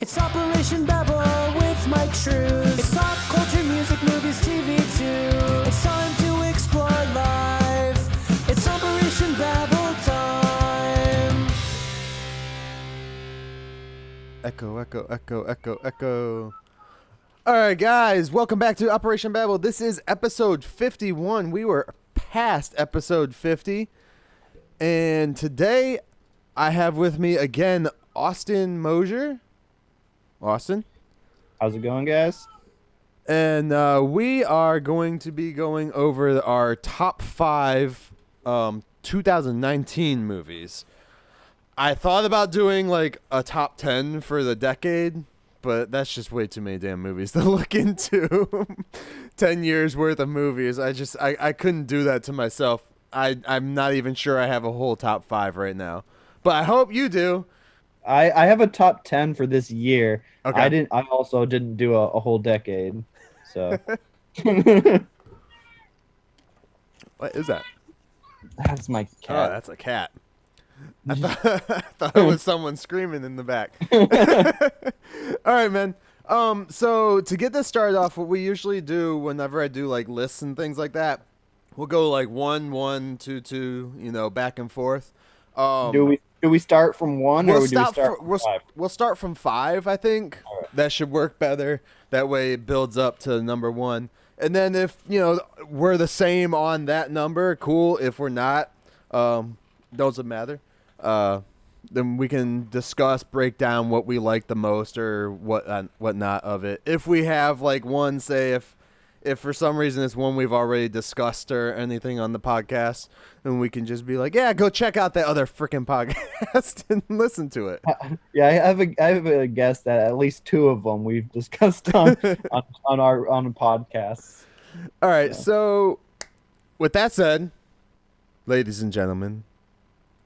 It's Operation Babble with Myke Shrews. It's pop culture, music, movies, TV too. It's time to explore life. It's Operation Babble time. Echo, echo, echo, echo, echo. All right, guys, welcome back to Operation Babble. This is episode 51. We were past episode 50. And today I have with me again Austin Mosher. Austin? How's it going, guys? And we are going to be going over our top 5 2019 movies. I thought about doing like a top 10 for the decade, but that's just way too many damn movies to look into. 10 years worth of movies. I couldn't do that to myself. I'm not even sure I have a whole top 5 right now, but I hope you do. I have a top 10 for this year. Okay. I also didn't do a whole decade. So What is that? that's my Oh, cat. that's a cat. I thought it was someone screaming in the back. All right, man. So to get this started off, what we usually do whenever I do like lists and things like that, we'll go like 1, 1, 2, 2, back and forth. Do we start from 1 or do we start from 5? We'll start from 5, I think. All right. That should work better. That way it builds up to number 1. And then if, we're the same on that number, cool. If we're not, doesn't matter. Then we can discuss, break down what we like the most or what not of it. If we have like one, say if for some reason it's one we've already discussed or anything on the podcast, then we can just be like, yeah, go check out that other freaking podcast and listen to it. Yeah, I have a guess that at least 2 of them we've discussed on podcasts. All right, Yeah. so with that said, ladies and gentlemen,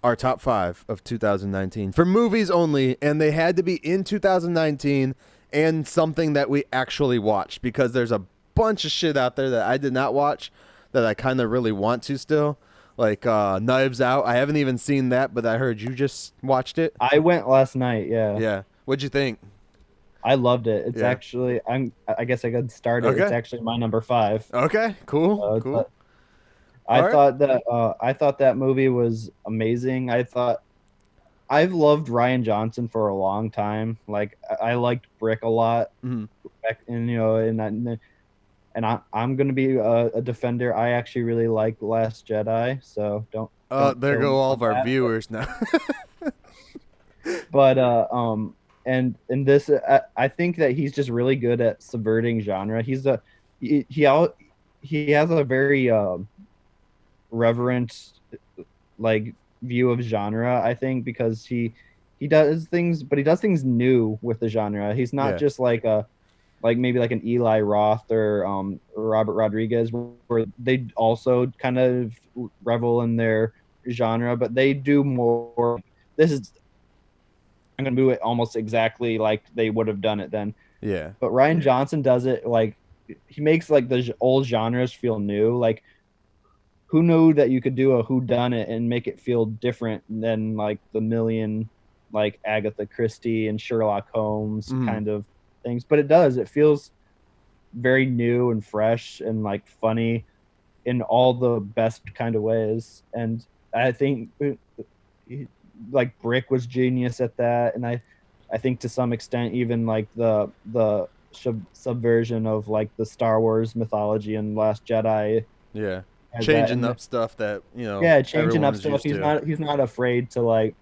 our top 5 of 2019 for movies only, and they had to be in 2019 and something that we actually watched, because there's a bunch of shit out there that I did not watch that I kind of really want to still, like Knives Out. I haven't even seen that, but I heard you just watched it. I went last night, yeah. Yeah. What'd you think? I loved it. It's Yeah. actually I guess I got started. Okay. It's actually my number 5. Okay, cool. It's Cool. I All right. thought that movie was amazing. I've loved Ryan Johnson for a long time. Like I liked Brick a lot Mhm. back in and I'm gonna be a defender. I actually really like Last Jedi, so don't There kill go me all on of our that. viewers now. But and in this I think that he's just really good at subverting genre. He has a very reverent like view of genre, I think, because he does things, but he does things new with the genre. He's not Yeah. just like maybe like an Eli Roth or Robert Rodriguez, where they also kind of revel in their genre, but they do more. I'm gonna do it almost exactly like they would have done it then. Yeah. But Ryan Johnson does it like he makes like the old genres feel new. Like, who knew that you could do a whodunit and make it feel different than like the million like Agatha Christie and Sherlock Holmes kind of things? But it does. It feels very new and fresh and like funny in all the best kind of ways. And I think like Brick was genius at that, and I think to some extent even like the subversion of like the Star Wars mythology and Last Jedi. Yeah. has Changing that. up stuff that, Yeah, changing up everyone's stuff. used to. He's not afraid to like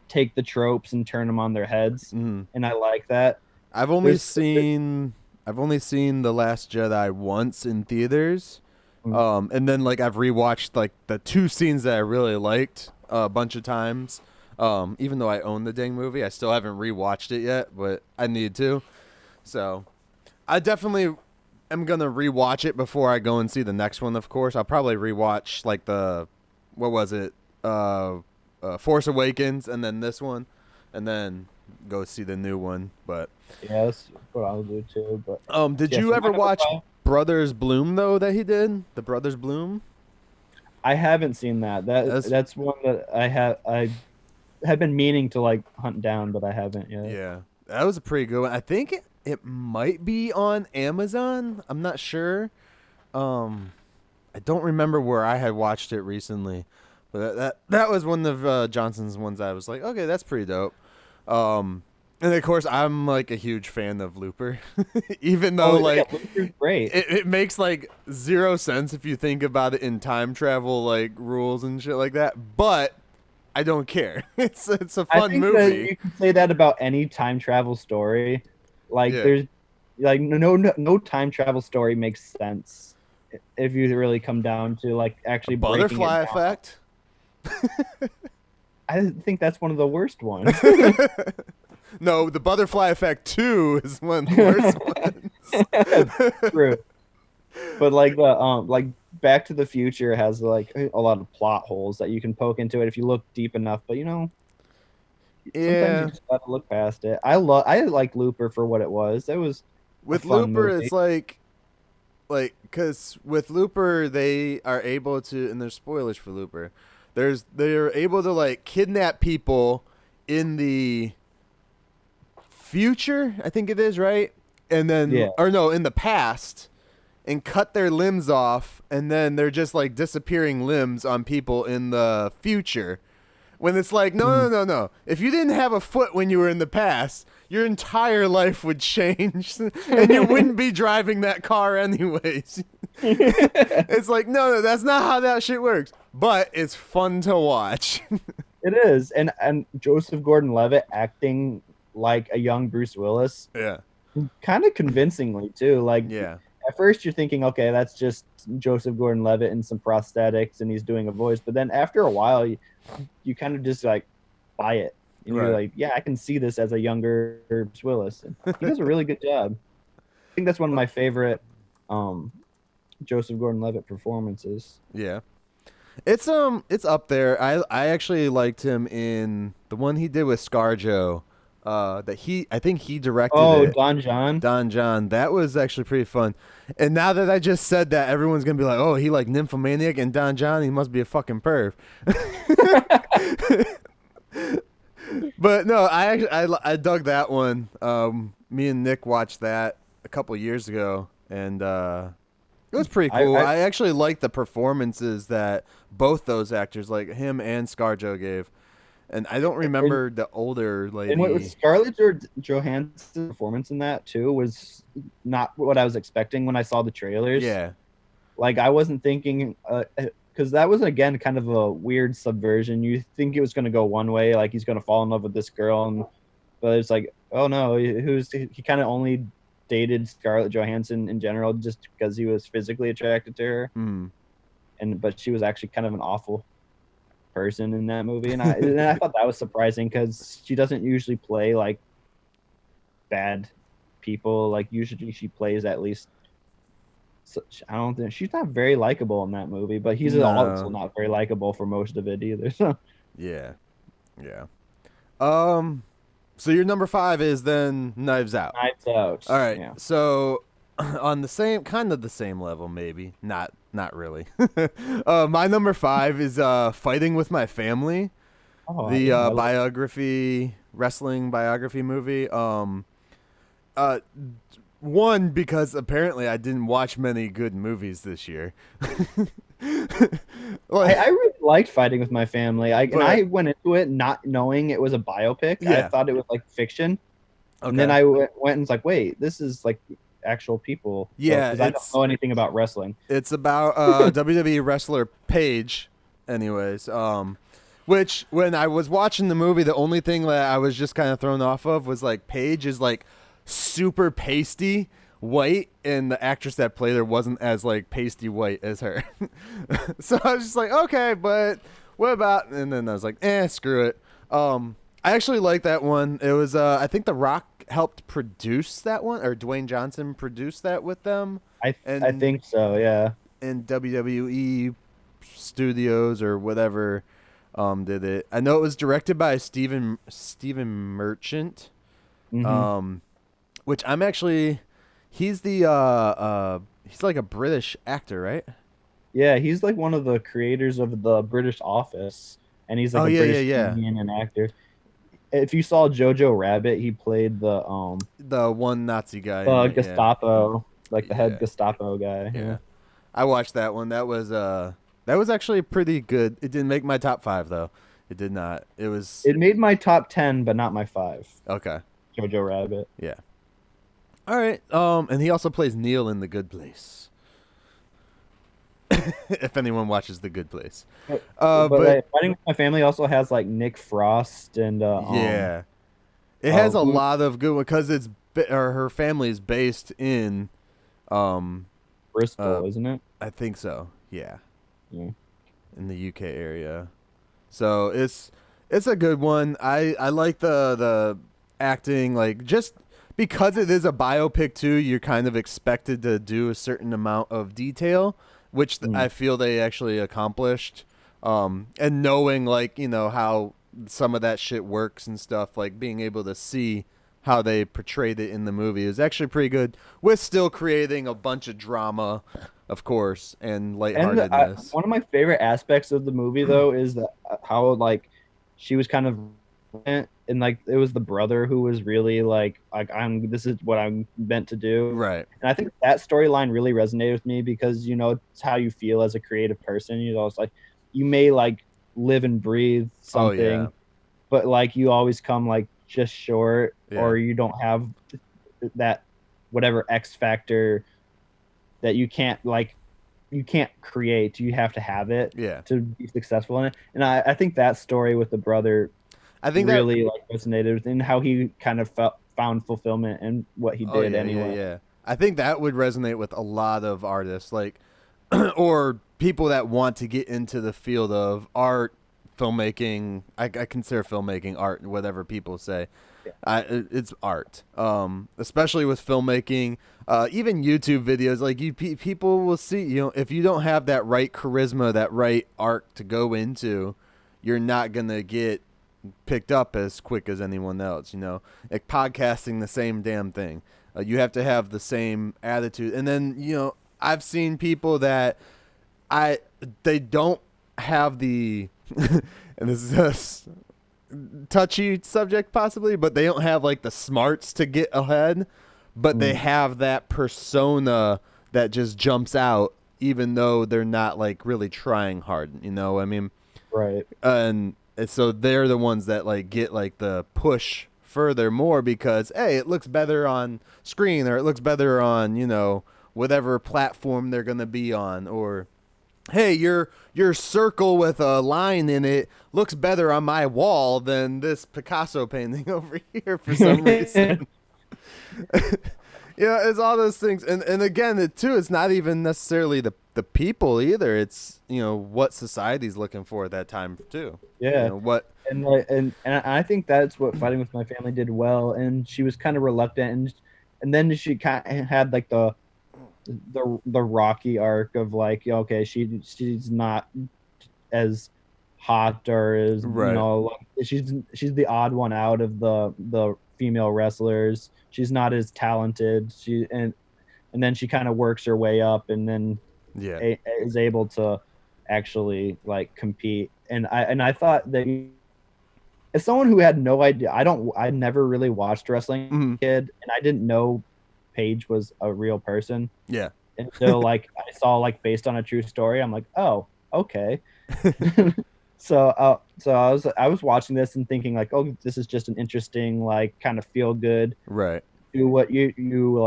take the tropes and turn them on their heads, Mhm. and I like that. I've only There's- seen The Last Jedi once in theaters. Mhm. And then like I've rewatched like the 2 scenes that I really liked a bunch of times. Even though I own the dang movie, I still haven't rewatched it yet, but I need to. So I definitely am gonna rewatch it before I go and see the next one. Of course, I'll probably rewatch like what was it, Force Awakens, and then this one, and then go see the new one. But Yeah, that's what I'll do too. But did yeah, you so ever my number watch 5 Brothers Bloom though that he did? The Brothers Bloom? I haven't seen that. That's one that I have been meaning to like hunt down, but I haven't yet. Yeah. That was a pretty good one. I think it might be on Amazon. I'm not sure. I don't remember where I had watched it recently, but that was one of Johnson's ones I was like, okay, that's pretty dope. And of course, I'm like a huge fan of Looper, even though like Looper's great. it makes like zero sense if you think about it in time travel like rules and shit like that. But I don't care. It's a I fun think movie. that you can say that about any time travel story. Like Yeah. there's like no time travel story makes sense if you really come down to like actually breaking Butterfly it down. effect. I think that's one of the worst ones. No, the Butterfly Effect 2 is one of the worst ones. True. But like the like Back to the Future has like a lot of plot holes that you can poke into it if you look deep enough. But sometimes Yeah. you just gotta look past it. I like Looper for what it was. It was With a fun Looper, movie. it's like, because with Looper, they are able to, and there's spoilers for Looper, they're able to, like, kidnap people in the future, I think it is, right? And then, Yeah. or no, in the past, and cut their limbs off, and then they're just, like, disappearing limbs on people in the future. When it's like, no. If you didn't have a foot when you were in the past, your entire life would change, and you wouldn't be driving that car anyways. It's like, no, that's not how that shit works. But it's fun to watch. It is, and Joseph Gordon-Levitt acting like a young Bruce Willis, Yeah. kind of convincingly too. Like, Yeah. at first you're thinking, okay, that's just Joseph Gordon-Levitt and some prosthetics, and he's doing a voice. But then after a while, you kind of just like buy it, and you're Right. like, yeah, I can see this as a younger Bruce Willis. And he does a really good job. I think that's one of my favorite Joseph Gordon-Levitt performances. Yeah. It's up there. I actually liked him in the one he did with ScarJo. I think he directed it. Don John. Don John. That was actually pretty fun. And now that I just said that, everyone's gonna be like, "Oh, he like Nymphomaniac and Don John. He must be a fucking perv." But no, I dug that one. Me and Nick watched that a couple years ago, and it was pretty cool. I actually liked the performances that both those actors, like him and ScarJo, gave. And I don't remember the older lady. And what was Scarlett Johansson's performance in that too was not what I was expecting when I saw the trailers. Yeah. Like I wasn't thinking, because that was again kind of a weird subversion. You think it was going to go one way, like he's going to fall in love with this girl, but it's like, oh no, he kind of only dated Scarlett Johansson in general just because he was physically attracted to her, but she was actually kind of an awful person in that movie, and I thought that was surprising because she doesn't usually play like bad people. Like usually she plays at least. I don't think she's not very likable in that movie, but he's also not very likable for most of it either. So yeah. So your number 5 is then Knives Out. Knives Out. All right. Yeah. So on the same level, maybe not really. My number 5 is Fighting with My Family, the wrestling biography movie. One, because apparently I didn't watch many good movies this year. I really liked Fighting with My Family. I went into it not knowing it was a biopic. Yeah. I thought it was like fiction. Okay. And then I went and was like, wait, this is like actual people. Yeah, because I don't know anything about wrestling. It's about WWE wrestler Paige, anyways. Which when I was watching the movie, the only thing that I was just kind of thrown off of was like Paige is like super pasty white, and the actress that played her wasn't as like pasty white as her. So I was just like, okay, but what about? And then I was like, screw it. I actually like that one. It was I think The Rock helped produce that one, or Dwayne Johnson produced that with them. I think so, yeah. In WWE Studios or whatever did it. I know it was directed by Steven Merchant. Which I'm actually, he's the he's like a British actor, right? Yeah, he's like one of the creators of the British Office, and he's like a British comedian and actor. if you saw Jojo Rabbit, he played The one Nazi guy in the it, yeah. Gestapo, like the head Yeah. Gestapo guy. Yeah. I watched that one. That was actually pretty good. It didn't make my top 5 though. It did not. It was It made my top 10, but not my 5. okay. Jojo Rabbit. Yeah. All right. And he also plays Neil in The Good Place. If anyone watches The Good Place. But But like, Fighting with My Family also has like Nick Frost and yeah. It has a who- lot of good because her family is based in Bristol, isn't it? I think so. Yeah. Yeah. In the UK area. So it's a good one. I like the acting, like, just because it is a biopic too, you're kind of expected to do a certain amount of detail, which I feel they actually accomplished. And knowing, like, you know, how some of that shit works and stuff, like being able to see how they portrayed it in the movie is actually pretty good, with still creating a bunch of drama, of course, and lightheartedness. One of my favorite aspects of the movie, though, is that how like she was kind of, and like it was the brother who was really like this is what I'm meant to do, Right. and I think that storyline really resonated with me because, you know, it's how you feel as a creative person. You know, it's like you may like live and breathe something, yeah. but like you always come like just short, Yeah. or you don't have that whatever X factor that you can't create. You have to have it Yeah. to be successful in it. And I think that story with the brother I think really like resonated with, and how he kind of found fulfillment in what he did anyway. Yeah. I think that would resonate with a lot of artists, like, or people that want to get into the field of art, filmmaking. I consider filmmaking art, whatever people say. Yeah. It's art, especially with filmmaking. Even YouTube videos, like people will see, you know, if you don't have that right charisma, that right art to go into, you're not gonna get picked up as quick as anyone else. You know, like podcasting, the same damn thing. You have to have the same attitude, and then, you know, I've seen people that they don't have the and this is touchy subject possibly, but they don't have like the smarts to get ahead, but they have that persona that just jumps out even though they're not like really trying hard, you know. I mean, Right. and so they're the ones that like get like the push further more because, hey, it looks better on screen, or it looks better on, you know, whatever platform they're going to be on, or hey, your circle with a line in it looks better on my wall than this Picasso painting over here for some reason. Yeah, it's all those things. And again, it's not even necessarily the people either. It's, you know, what society's looking for at that time too. Yeah. You know, what And I think that's what Fighting with My Family did well. And she was kind of reluctant, and then she kind of had like the Rocky arc of like, okay, she's not as hot, or as, Right. you know, like, she's the odd one out of the female wrestlers. She's not as talented. And then she kind of works her way up, and then yeah. is able to actually like compete. And I thought that, as someone who had no idea, I never really watched wrestling as a kid, and I didn't know Paige was a real person. Yeah. Until like I saw like based on a true story, I'm like, oh, okay. So I was watching this and thinking like, oh, this is just an interesting, like, kind of feel good, Right. do what you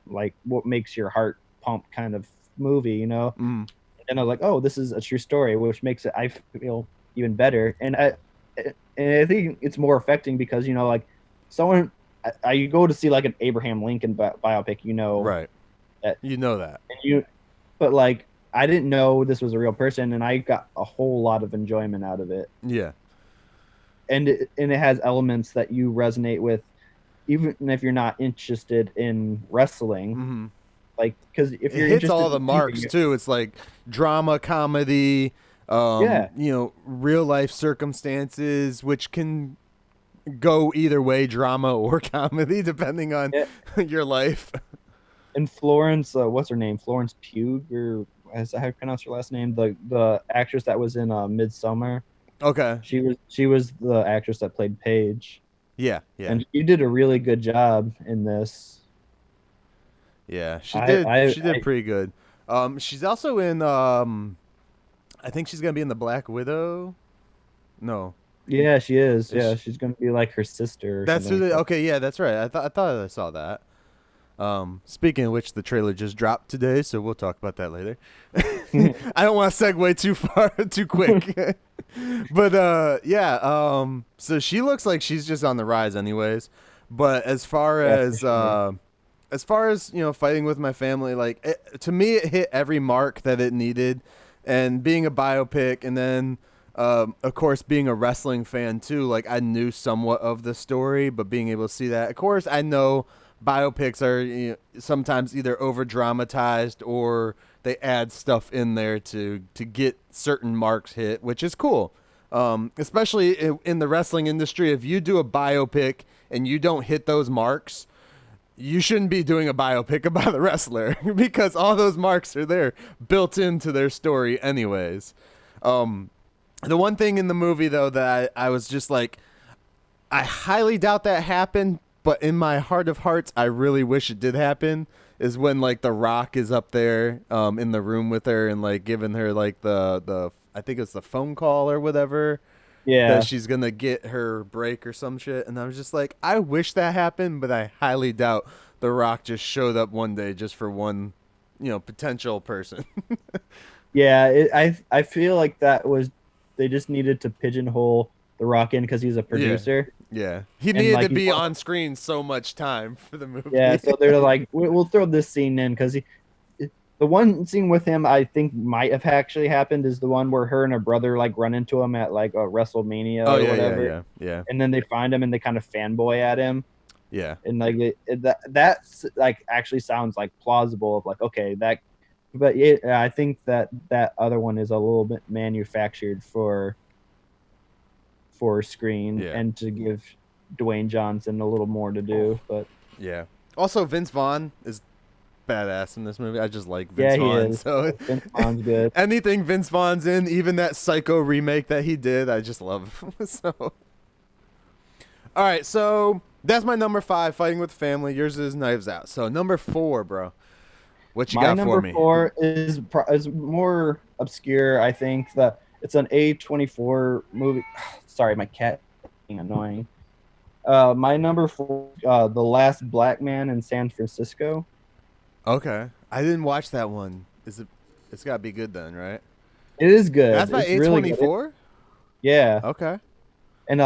like what makes your heart pump kind of movie, you know. And I was like, oh, this is a true story, which makes it, I feel, even better. And I think it's more affecting because, you know, like someone, you go to see like an Abraham Lincoln biopic, you know, Right. You know that. but like I didn't know this was a real person, and I got a whole lot of enjoyment out of it. Yeah. And it has elements that you resonate with, even if you're not interested in wrestling. Like, because if you're it hits interested all the in marks too. It's like drama, comedy, you know, real life circumstances, which can go either way, drama or comedy, depending on your life. And Florence, what's her name? Florence Pugh, or is that how you pronounce her last name? The actress that was in Midsummer. Okay. She was the actress that played Paige, Yeah. Yeah. and she did a really good job in this. Yeah. She I did. I, She did I pretty good. She's also in. I think she's gonna be in the Black Widow. No, yeah, she is. is Yeah, she, she's gonna be like her sister or that's something who. like that. Okay, yeah, that's right. I thought I saw that. Speaking of which, the trailer just dropped today, so we'll talk about that later. I don't want to segue too far, too quick. But yeah, so she looks like she's just on the rise, anyways. But Yeah, for sure. as far as fighting with my family, like to me, it hit every mark that it needed, and being a biopic, and then. Of course, being a wrestling fan too, like I knew somewhat of the story, but being able to see that, of course, I know biopics are sometimes either over dramatized or they add stuff in there to get certain marks hit, which is cool. Especially in the wrestling industry, if you do a biopic and you don't hit those marks, you shouldn't be doing a biopic about a wrestler because all those marks are there built into their story anyways. The one thing in the movie though that I was just like, I highly doubt that happened, but in my heart of hearts, I really wish it did happen. Is when like The Rock is up there, in the room with her and like giving her like the I think it's the phone call or whatever that Yeah, she's gonna get her break or some shit. And I was just like, I wish that happened, but I highly doubt The Rock just showed up one day just for one, potential person. yeah. I feel like that was they just needed to pigeonhole The Rock in because he's a Yeah. producer, Yeah. He and needed like to he's be one. on screen so much time for the Yeah, movie. so they're like, we'll throw this scene in because the one scene with him I think might have actually happened is the one where her and her brother like run into him at like a WrestleMania Oh or yeah, yeah, whatever, yeah, yeah, and then they find him and they kind of fanboy at him, yeah. and like that's like actually sounds like plausible of like okay that, but yeah, I think that other one is a little bit manufactured for screen Yeah. and to give Dwayne Johnson a little more to do, but Yeah. Also, Vince Vaughn is badass in this movie. I just like Vince yeah, he Vaughn. is. So Vince Vaughn's good. anything Vince Vaughn's in, even that Psycho remake that he did, I just love. So, all right. So that's my number 5, Fighting with Family. Yours is Knives Out. So number 4, bro. What you My got for number me? 4 is more obscure. I think that it's an A24 movie. Sorry, my cat is being annoying. My number 4, The Last Black Man in San Francisco. Okay. I didn't watch that one. Is it? It's got to be good then, right? It is good. That's by It's really good. A24. Yeah, Okay. and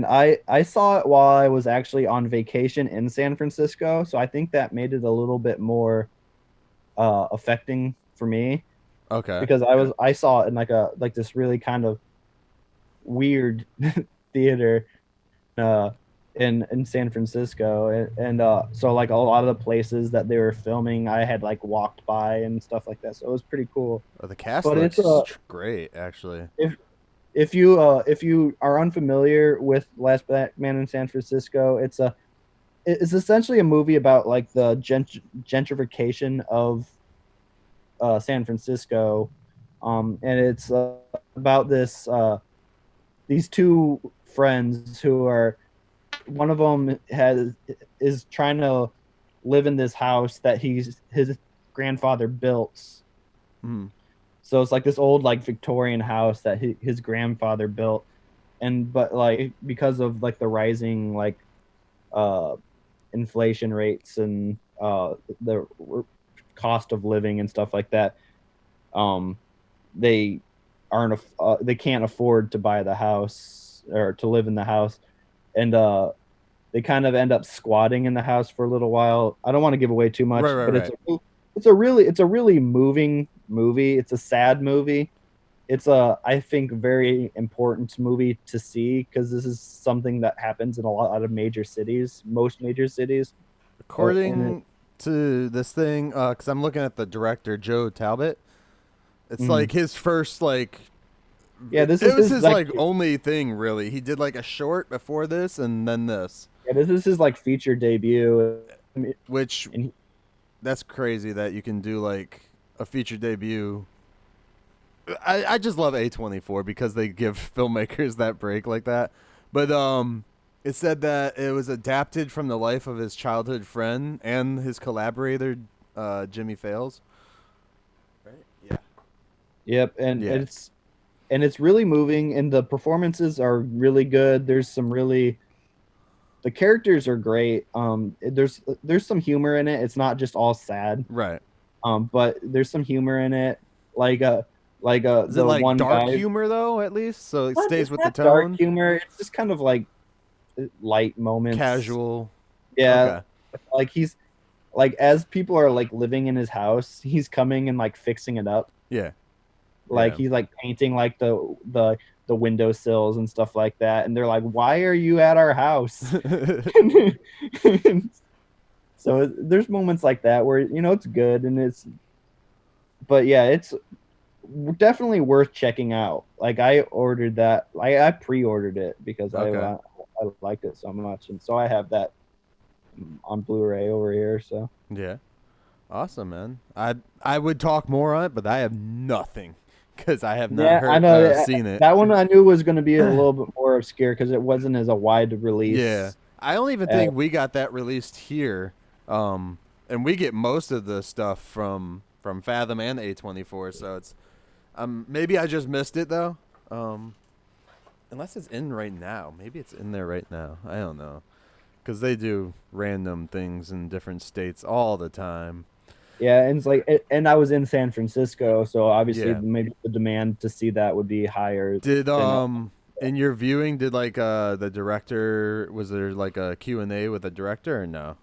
I saw it while I was actually on vacation in San Francisco, so I think that made it a little bit more affecting for me Okay. because I saw it in like this really kind of weird theater uh in San Francisco, and so like a lot of the places that they were filming I had like walked by and stuff like that, so it was pretty cool. Oh, the cast But it's looks great, actually. if you are unfamiliar with Last Black Man in San Francisco, it's essentially a movie about like the gentrification of San Francisco, and it's about these two friends who are, one of them is trying to live in this house that his grandfather built. Mm. So it's like this old like Victorian house that his grandfather built, and but like because of like the rising like uh inflation rates and the cost of living and stuff like that, um they they can't afford to buy the house or to live in the house, and they kind of end up squatting in the house for a little while. I don't want to give away too much, Right, right, but right. it's a really moving movie. It's a sad movie. It's a, I think, very important movie to see because this is something that happens in a lot of major cities, most major cities. And According to this thing, because I'm looking at the director, Joe Talbot, it's like his first, like, yeah, this it is was his his, like, only thing, really. He did, like, a short before this and then this, yeah, this is his like feature debut. I mean, which, and that's crazy that you can do, like, a feature debut I just love A24 because they give filmmakers that break like that. But it said that it was adapted from the life of his childhood friend and his collaborator, Jimmy Fails. Right? Yeah. Yep, and Yeah. it's really moving, and the performances are really good. There's some really the characters are great. There's some humor in it. It's not just all sad. Right. But there's some humor in it. Like Is the it like one dark guy, humor though, at least? So it Well, stays it's with the not dark tone? humor. It's just kind of like light moments. Casual. Yeah. Okay. Like he's like as people are like living in his house, he's coming and like fixing it up. Yeah. Like Yeah. he's like painting like the windowsills and stuff like that, and they're like, "Why are you at our house?" So there's moments like that where it's good, and but yeah, it's definitely worth checking out. Like I ordered that, I pre-ordered it because Okay. I liked it so much, and so I have that on Blu-ray over here. So Yeah. Awesome, man. I would talk more on it, but I have nothing because I have not I know seen it. that one I knew was going to be a little bit more obscure because it wasn't as a wide release. Yeah. I don't even think we got that released here. And we get most of the stuff from Fathom and A24, so it's maybe I just missed it though. Unless it's in right now. Maybe it's in there right now. I don't know. Cuz they do random things in different states all the time. Yeah, and it's like, and I was in San Francisco, so obviously Yeah. maybe the demand to see that would be higher. Did in your viewing, did like the director, was there like a Q&A with the director or no?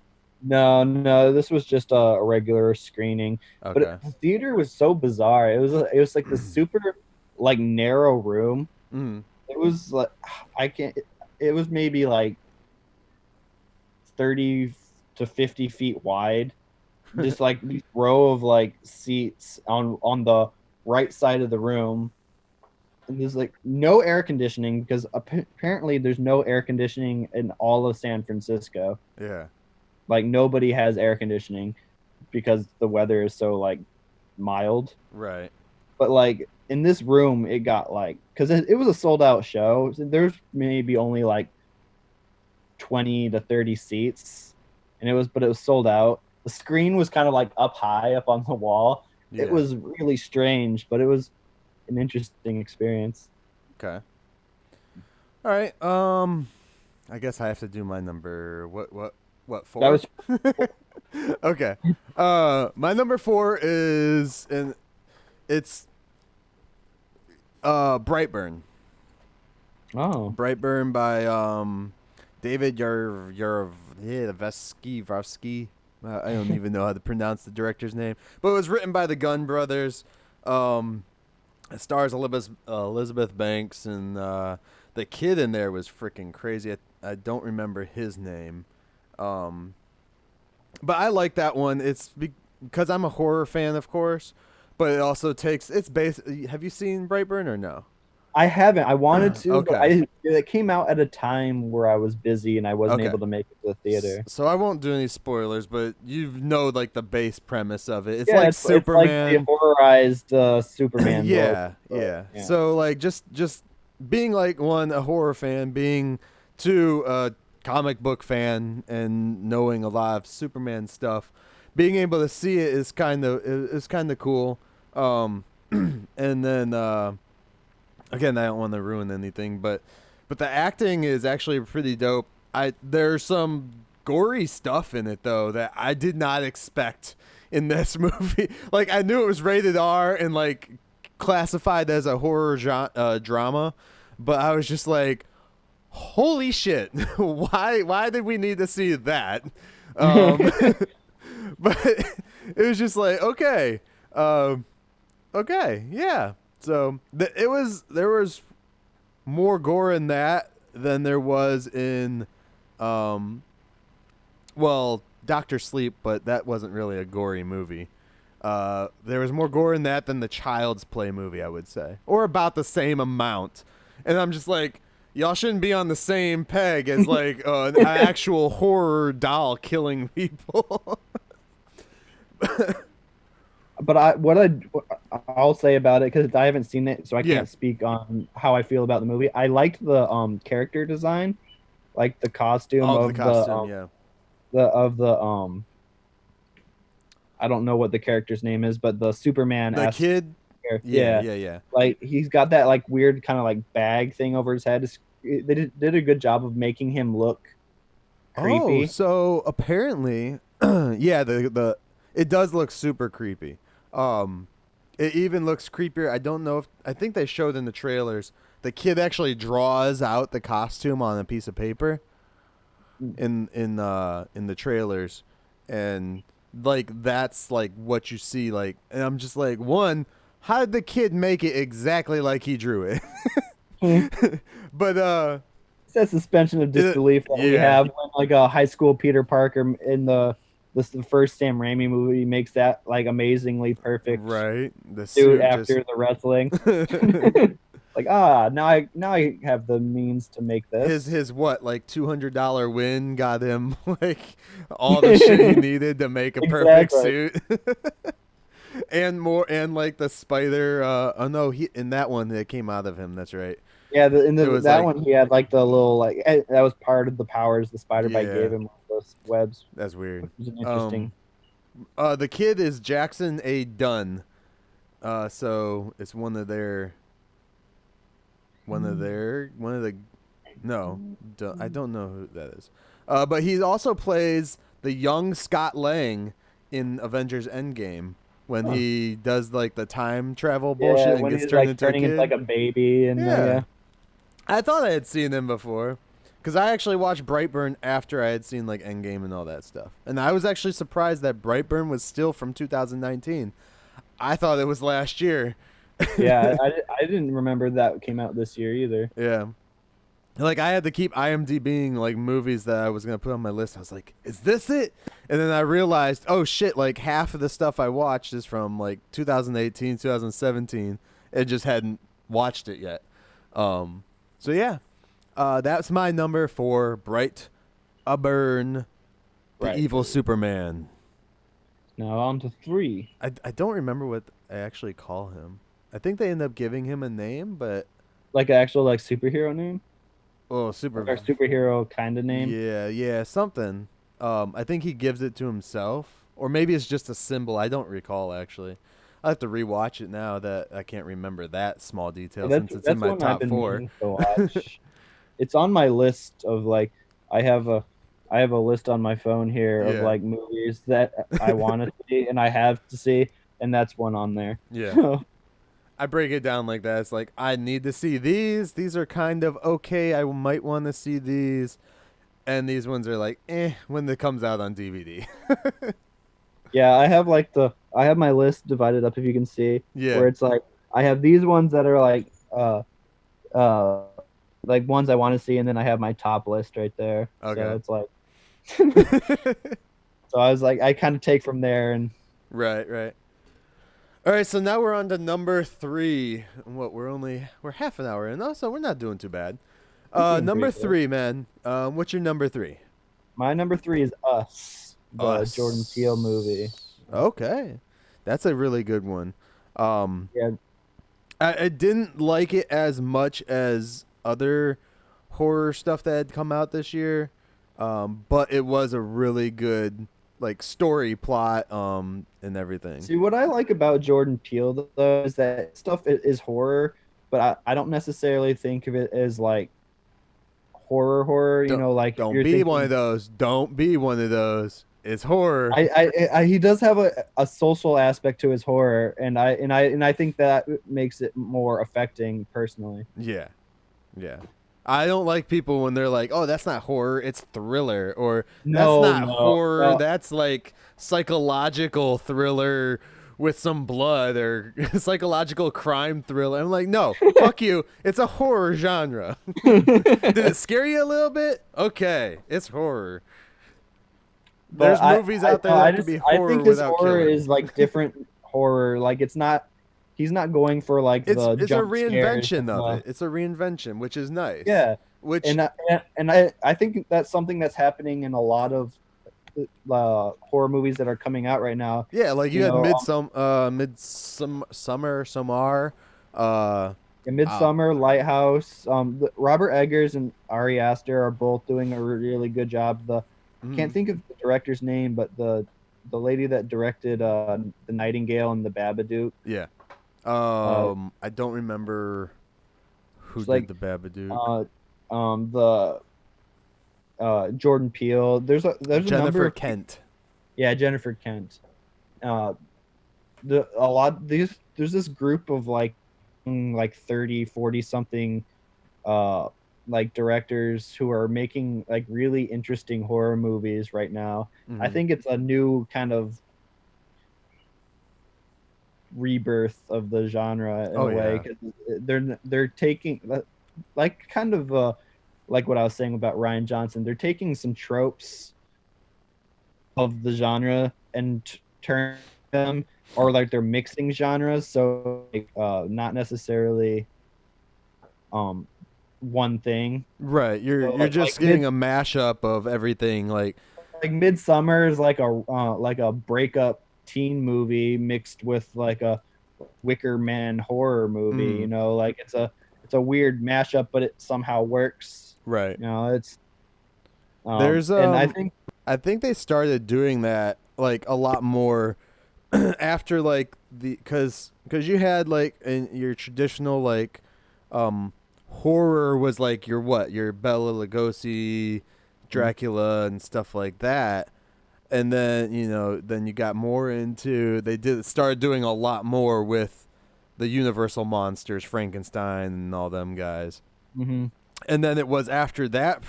No, this was just a regular screening. Okay. But the theater was so bizarre. It was like this super like narrow room. Mm. It was like it was maybe like 30 to 50 feet wide. Just like this row of like seats on the right side of the room. And there's like no air conditioning because apparently there's no air conditioning in all of San Francisco. Yeah. Like nobody has air conditioning because the weather is so like mild. Right. But like in this room, it got like, because it was a sold out show. So there's maybe only like 20 to 30 seats, and it was sold out. The screen was kind of like up high up on the wall. Yeah. It was really strange, but it was an interesting experience. Okay. All right. I guess I have to do my number. What 4? That was Okay. My number 4 is it's Brightburn. oh Brightburn by David Yarovsky. I don't even know how to pronounce the director's name, but it was written by the Gunn brothers. It stars Elizabeth Banks, and the kid in there was freaking crazy. I don't remember his name, but I like that one. It's because I'm a horror fan, of course, but it also takes it's based. Have you seen Brightburn or no? I haven't. I wanted to, Okay. but it came out at a time where I was busy and I wasn't Okay. able to make it to the theater. So I won't do any spoilers, but you know like the base premise of it. It's Yeah, like Superman. it's like the horrorized Superman. Yeah, look. yeah. Yeah. So like just being like a horror fan, being two a comic book fan, and knowing a lot of Superman stuff, being able to see it is kind of cool. And then again, I don't want to ruin anything, but the acting is actually pretty dope. There's some gory stuff in it though that I did not expect in this movie. Like I knew it was rated R and like classified as a horror drama, but I was just like, holy shit. Why did we need to see that? But it was just like, okay, yeah. So there was more gore in that than there was in Dr. Sleep, but that wasn't really a gory movie. There was more gore in that than the Child's Play movie, I would say, or about the same amount. And I'm just like, y'all shouldn't be on the same peg as like an actual horror doll killing people. but I'll say about it, because I haven't seen it, so I Yeah. can't speak on how I feel about the movie. I liked the character design, like the costume Oh, of the costume, yeah. the I don't know what the character's name is, but the Superman The kid. yeah, Yeah. like he's got that like weird kind of like bag thing over his head. They did a good job of making him look creepy. Oh, so apparently, yeah, the it does look super creepy. It even looks creepier. I don't know if I think they showed in the trailers. The kid actually draws out the costume on a piece of paper in the trailers, and like that's like what you see. Like, and I'm just like, one, how did the kid make it exactly like he drew it? But It's that suspension of disbelief that we yeah. have when like a high school Peter Parker in the first Sam Raimi movie makes that like amazingly perfect Right, the suit suit after the wrestling. Like now I have the means to make this. his what, like $200 win got him like all the shit he needed to make a perfect suit. And more, and like the spider oh no, he in that one that came out of him, that's right. Yeah, was that like- one he had like the little like that was part of the powers the spider bite Yeah. gave him, those webs. That's weird. Which is interesting. The kid is Jackson A. Dunn. So it's one of the no, I don't know who that is. But he also plays the young Scott Lang in Avengers Endgame when he does like the time travel bullshit and when gets he's turned like into a turning kid. into like a baby and Yeah. I thought I had seen him before, because I actually watched Brightburn after I had seen like Endgame and all that stuff, and I was actually surprised that Brightburn was still from 2019. I thought it was last year. Yeah, I didn't remember that came out this year either. Yeah, like I had to keep IMDbing like movies that I was gonna put on my list. I was like, "Is this it?" And then I realized, oh shit! Like half of the stuff I watched is from like 2018, 2017, and just hadn't watched it yet. So yeah, that's my number for Bright Auburn, the evil Superman. Now on to 3. I don't remember what I actually call him. I think they end up giving him a name, but Like an actual like superhero name? or Superhero kind of name? yeah, something. I think he gives it to himself, or maybe it's just a symbol. I don't recall actually. I have to rewatch it now that I can't remember that small detail since it's in my one I've top been 4. meaning to watch. It's on my list of like I have a list on my phone here of Yeah. like movies that I want to see and I have to see, and that's one on there. Yeah. I break it down like that. It's like, I need to see these. These are kind of okay. I might want to see these. And these ones are like, when it comes out on DVD. Yeah, I have my list divided up, if you can see. Yeah. Where it's like I have these ones that are like ones I want to see, and then I have my top list right there. Okay. So it's like so I was like I kind of take from there and Right. All right, so now we're on to number 3. What, we're half an hour in, so we're not doing too bad. doing Number pretty good. 3, man. What's your number 3? my number 3 is Us, the Us. Jordan Peele movie. Okay, that's a really good one. Yeah, I didn't like it as much as other horror stuff that had come out this year, but it was a really good like story plot and everything. see what I like about Jordan Peele though is that stuff is horror, but I don't necessarily think of it as like horror. You know, like Don't you're be thinking, one of those. Don't be one of those. It's horror. I he does have a social aspect to his horror, and I think that makes it more affecting personally. Yeah. I don't like people when they're like, "Oh, that's not horror, it's thriller," or "That's not horror, no. that's like psychological thriller with some blood or psychological crime thriller." I'm like, "No, fuck you. It's a horror genre." Did it scare you a little bit? Okay, it's horror. There's But movies out there that could be horror I think his without horror killing. is like different horror. Like it's not. He's not going for like It's the a jump scares reinvention and of the- it. It's a reinvention, which is nice. Yeah, Which and I think that's something that's happening in a lot of horror movies that are coming out right now. Yeah, like you You had know, Midsummer, Samar, uh, in uh, Midsummer, Lighthouse, Robert Eggers and Ari Aster are both doing a really good job. Can't mm, think of the director's name, but the lady that directed the Nightingale and the Babadook, yeah. uh, I don't remember who it's did like the Babadook. uh, the Jordan Peele. There's a number Jennifer of Kent. yeah, Jennifer Kent. Uh, a lot these there's this group of like 30, 40 something uh like directors who are making like really interesting horror movies right now. I Hmm. think it's a new kind of rebirth of the genre in Oh a way, yeah, because they're taking like kind of like what I was saying about Ryan Johnson. They're taking some tropes of the genre and turn them, or like they're mixing genres, so like, not necessarily um one thing. right. You're So you're just getting a mashup of everything. like Midsummer is like a breakup teen movie mixed with like a Wicker Man horror movie. Mm, Like it's a weird mashup, but it somehow works. right. It's There's and I think I think they started doing that like a lot more after like the because you had like in your traditional like um horror was like your Bela Lugosi, Dracula and stuff like that. And then then you got more into they did started doing a lot more with the Universal monsters, Frankenstein and all them guys. mhm. And then it was after that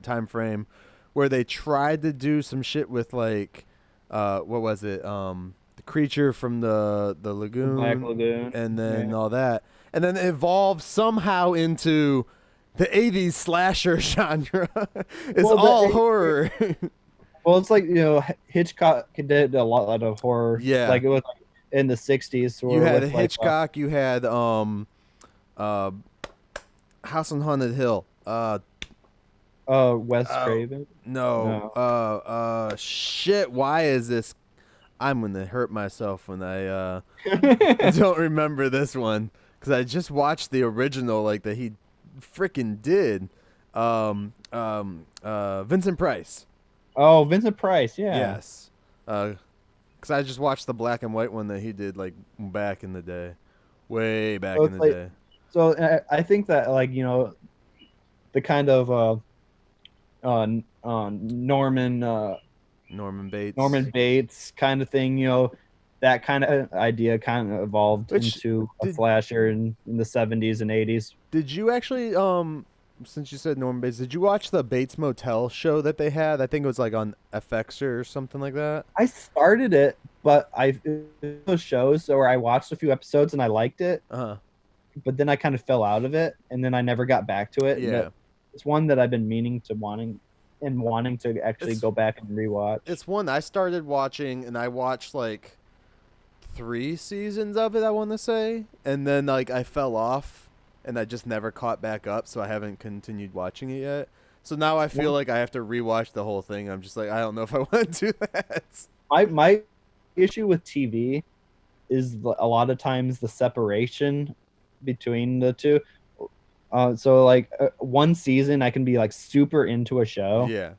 time frame where they tried to do some shit with like what was it the creature from the The Black lagoon Lagoon. and then Yeah. all that and then it evolved somehow into the 80s slasher genre. It's Well, all horror. well, it's like Hitchcock did a lot of horror, Yeah, like it was in the '60s, you or had with like Hitchcock, you had uh House on Haunted Hill. Wes Uh, Craven. no. No. Shit. Why is this? I'm gonna hurt myself when I don't remember this one because I just watched the original like that he freaking did. Vincent Price. Oh, Vincent Price. Yeah. Yes. Because I just watched the black and white one that he did like back in the day, way back So in it's the like day. so I think that like the kind of Norman Bates. Norman Bates kind of thing, that kind of idea kind of evolved Which into a did slasher in the '70s and '80s. did you actually since you said Norman Bates, did you watch the Bates Motel show that they had? I think it was like on FX or something like that. I started it, but those shows where I watched a few episodes and I liked it, Uh-huh. but then I kind of fell out of it, and then I never got back to it. And Yeah. it's one that I've been wanting to actually It's go back and rewatch. it's one I started watching and I watched like 3 seasons of it, I want to say, and then like I fell off and I just never caught back up, so I haven't continued watching it yet. So now I feel Well, like I have to rewatch the whole thing. I'm just like I don't know if I want to do that. my issue with TV is a lot of times the separation between the two. So like one season I can be like super into a show, Yeah.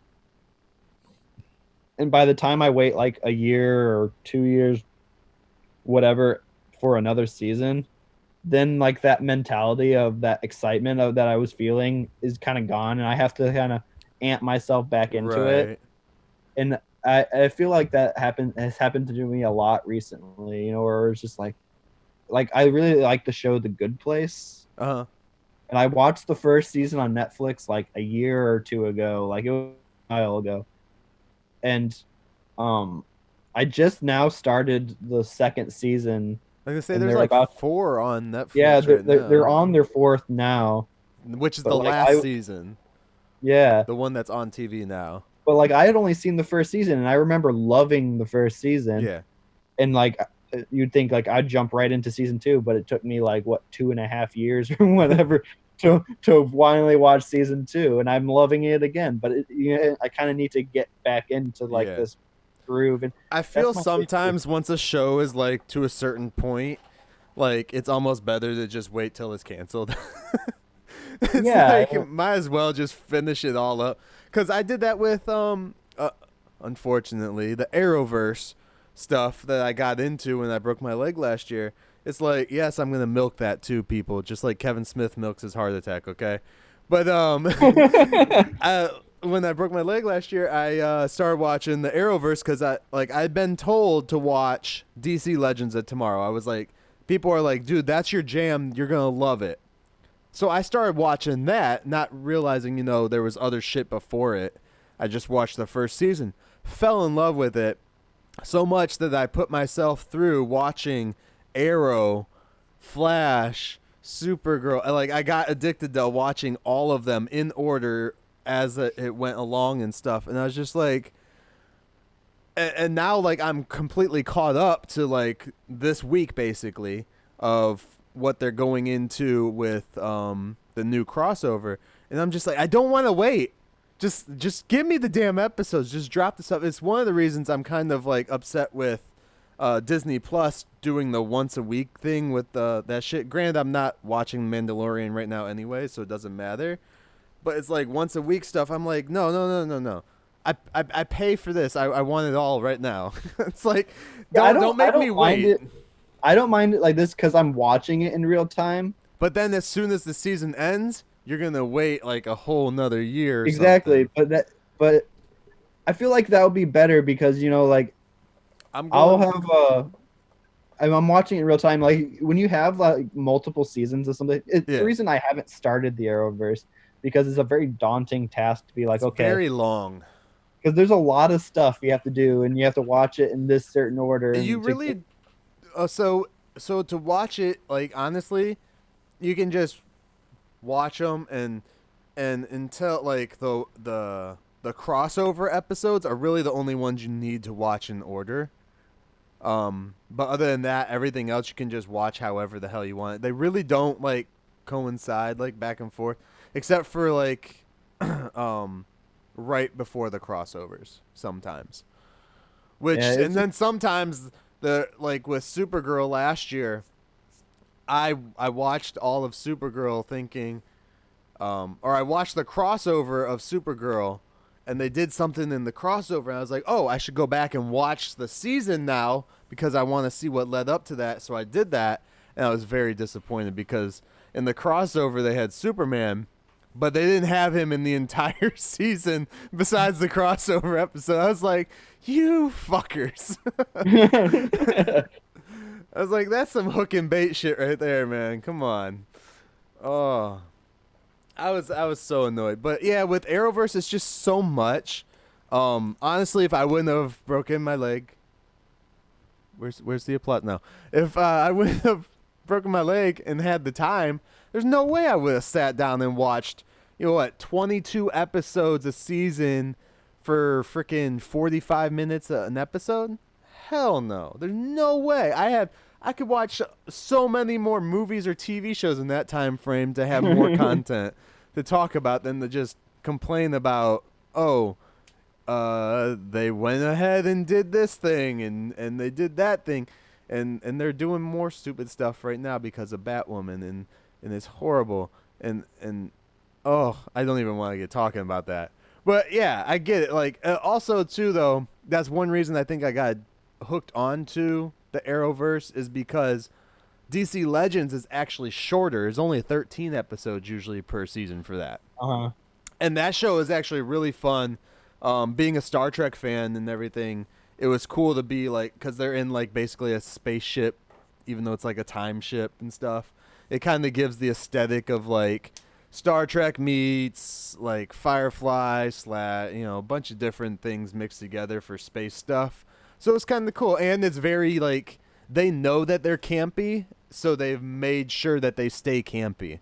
and by the time I wait like a year or 2 years, whatever, for another season, then like that mentality of that excitement of that I was feeling is kind of gone, and I have to kind of amp myself back into it. Right. And I feel like that has happened to me a lot recently, where it's just like I really like the show The Good Place. Uh-huh. And I watched the first season on Netflix like a year or two ago, like it was a while ago. And I just now started the second season, Like I say, and there's they're like about 4 on Netflix yeah, right now, they're on their fourth now. which is But the like last season, yeah, the one that's on TV now. but like I had only seen the first season, and I remember loving the first season. Yeah. And like you'd think like I'd jump right into season 2, but it took me like what 2.5 years or whatever to finally watch season 2, and I'm loving it again. But I kind of need to get back into like Yeah. this groove, and I that's feel my sometimes once a show is like to a certain point, like it's almost better to just wait till it's canceled. It's yeah, like might as well just finish it all up. Cause I did that with unfortunately the Arrowverse stuff that I got into when I broke my leg last year. It's like, yes, I'm gonna milk that too, people. Just like Kevin Smith milks his heart attack, okay? But when I broke my leg last year, I started watching the Arrowverse because I'd been told to watch DC Legends of Tomorrow. I was like, people are like, dude, that's your jam. You're gonna love it. So I started watching that, not realizing there was other shit before it. I just watched the first season, fell in love with it so much that I put myself through watching Arrow, Flash, Supergirl. Like I got addicted to watching all of them in order as it went along and stuff. And I was just like, and now like I'm completely caught up to like this week basically of what they're going into with the new crossover. And I'm just like, I don't want to wait. Just give me the damn episodes. Just drop the stuff. It's one of the reasons I'm kind of like upset with Disney Plus doing the once a week thing with that shit. Granted, I'm not watching Mandalorian right now anyway, so it doesn't matter. But it's like once a week stuff. I'm like, no. I pay for this. I want it all right now. It's like, don't make me wait. I don't mind it like this because I'm watching it in real time. But then as soon as the season ends, you're gonna wait like a whole another year. Exactly, but I feel like that would be better because like I'm watching it in real time. Like when you have like multiple seasons or something, the reason I haven't started the Arrowverse because it's a very daunting task to be like, it's very long. Because there's a lot of stuff you have to do, and you have to watch it in this certain order. You really, so to watch it, like honestly, you can just watch them and until like the crossover episodes are really the only ones you need to watch in order. But other than that, everything else you can just watch however the hell you want. They really don't like coincide like back and forth, except for like right before the crossovers sometimes. Which and then sometimes like with Supergirl last year, I watched all of Supergirl thinking or I watched the crossover of Supergirl and they did something in the crossover and I was like, "Oh, I should go back and watch the season now because I want to see what led up to that." So I did that and I was very disappointed because in the crossover they had Superman, but they didn't have him in the entire season besides the crossover episode. I was like, you fuckers. I was like, that's some hook and bait shit right there, man. Come on. Oh. I was so annoyed. But yeah, with Arrowverse, it's just so much. Honestly, if I wouldn't have broken my leg. Where's the applause now? If I wouldn't have broken my leg and had the time, there's no way I would have sat down and watched, 22 episodes a season for freaking 45 minutes an episode? Hell no. There's no way. I could watch so many more movies or TV shows in that time frame to have more content to talk about than to just complain about, they went ahead and did this thing and they did that thing and they're doing more stupid stuff right now because of Batwoman and it's horrible and I don't even want to get talking about that. But yeah, I get it. Like also too though, that's one reason I think I got hooked onto the Arrowverse is because DC Legends is actually shorter. It's only 13 episodes usually per season for that. Uh-huh. And that show is actually really fun. Being a Star Trek fan and everything, it was cool to be like, because they're in like basically a spaceship, even though it's like a time ship and stuff. It kind of gives the aesthetic of like Star Trek meets like Firefly / a bunch of different things mixed together for space stuff. So it's kind of cool. And it's very like, they know that they're campy, so they've made sure that they stay campy.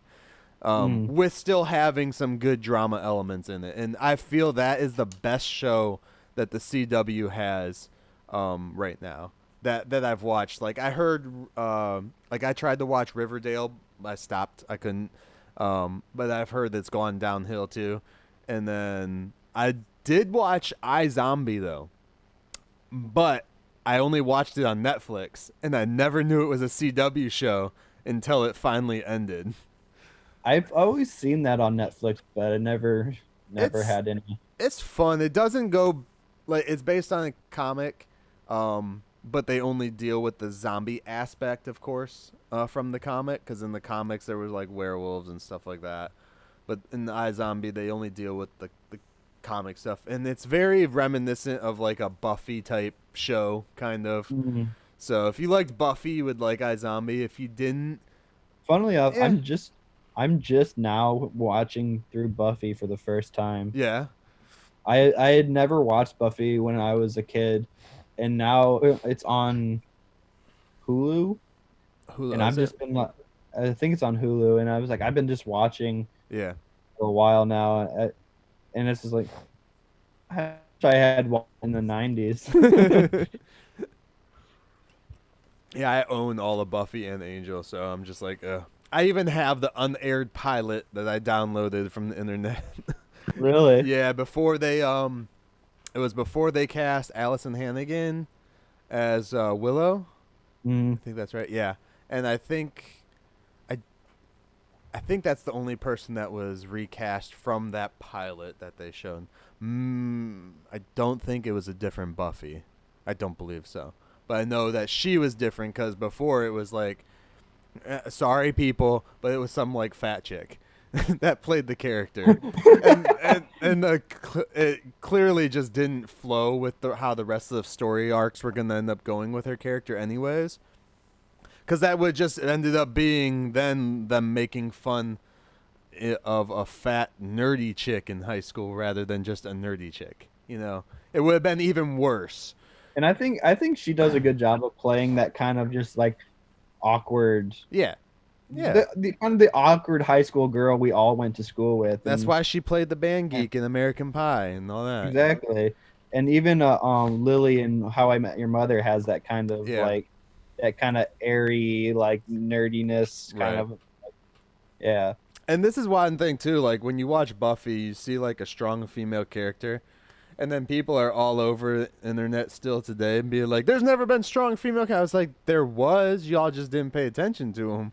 With still having some good drama elements in it. And I feel that is the best show that the CW has right now that I've watched. Like I heard, I tried to watch Riverdale. I stopped. I couldn't. But I've heard it's gone downhill too. And then I did watch iZombie though, but I only watched it on Netflix, and I never knew it was a CW show until it finally ended. I've always seen that on Netflix, but I never It's- had any. It's fun. It doesn't go like it's based on a comic, but they only deal with the zombie aspect, of course, from the comic. Because in the comics there was like werewolves and stuff like that, but in the iZombie they only deal with the comic stuff, and it's very reminiscent of like a Buffy type show, kind of. Mhm. So if you liked Buffy, you would like iZombie. If you didn't, Funnily enough, Yeah. I'm just now watching through Buffy for the first time. yeah, I had never watched Buffy when I was a kid, and now it's on Hulu, who and loves I've it? just been like, I think it's on Hulu, and I was like, I've been just watching Yeah. for a while now, and it's just like, I wish I had watched in the 90s. Yeah, I own all of Buffy and Angel, so I'm just like, I even have the unaired pilot that I downloaded from the internet. Really? Yeah, before they it was before they cast Allison Hannigan as Willow. Mm. I think that's right. Yeah, and I think that's the only person that was recast from that pilot that they showed. I don't think it was a different Buffy. I don't believe so. But I know that she was different because before it was like, sorry people, but it was some like fat chick that played the character, it clearly just didn't flow with how the rest of the story arcs were gonna end up going with her character, anyways. Because that would just ended up being then them making fun of a fat nerdy chick in high school rather than just a nerdy chick. You know, it would have been even worse. And I think she does a good job of playing that kind of just like awkward, Yeah. Yeah. the kind of the awkward high school girl we all went to school with. That's and- why she played the band geek in American Pie and all that. exactly. And even Lily in How I Met Your Mother has that kind of Yeah. like that kind of airy like nerdiness kind Right. of yeah. And this is one thing too, like when you watch Buffy, you see like a strong female character, and then people are all over the internet still today and be like, "There's never been strong female characters." I was like, "There was, y'all just didn't pay attention to them."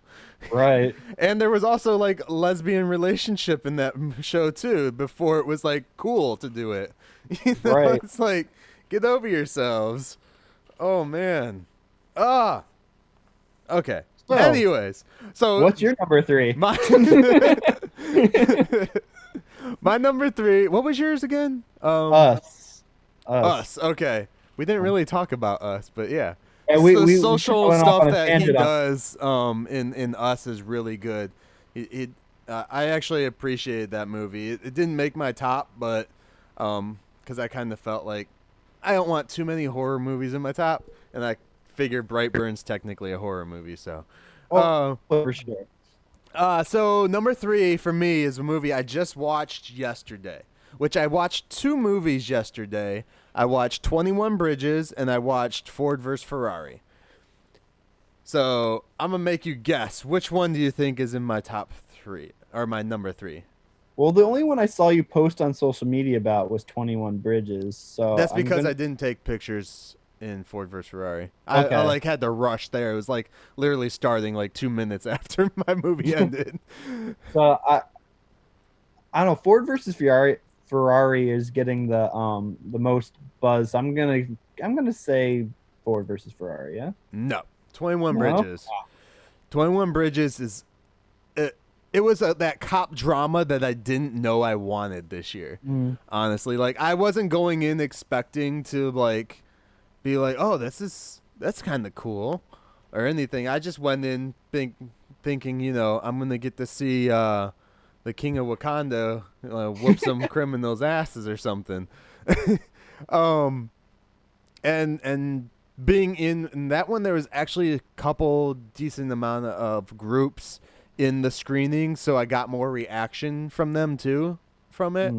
Right. And there was also like lesbian relationship in that show too before it was like cool to do it. You know? Right. It's like, get over yourselves. Oh man. Ah. Okay. So, Anyways, so what's your number 3? my my number 3. What was yours again? Us. Us. Okay. We didn't really talk about Us, but yeah. And The social went off stuff on a that he tangent on- does in Us is really good. I actually appreciated that movie. It didn't make my top, but because I kind of felt like I don't want too many horror movies in my top, and I figured Brightburn's technically a horror movie, so. for sure. So number 3 for me is a movie I just watched yesterday, which I watched 2 movies yesterday. I watched 21 Bridges and I watched Ford vs. Ferrari. So I'm going to make you guess. Which one do you think is in my top 3 or my number 3? Well, the only one I saw you post on social media about was 21 Bridges. So That's I'm because gonna- I didn't take pictures in Ford vs. Ferrari. I Okay. like had to rush there. It was like literally starting like 2 minutes after my movie ended. So I don't know. Ford versus Ferrari is getting the most buzz. I'm gonna say Ford versus Ferrari. Yeah. No. 21 No? Bridges. 21 Bridges is it was that cop drama that I didn't know I wanted this year. Honestly, like I wasn't going in expecting to like be like, "Oh, that's kind of cool." Or anything. I just went in thinking, you know, I'm going to get to see the King of Wakanda whoop some criminals' asses or something. And being in that one, there was actually a couple decent amount of groups in the screening, so I got more reaction from them too from it.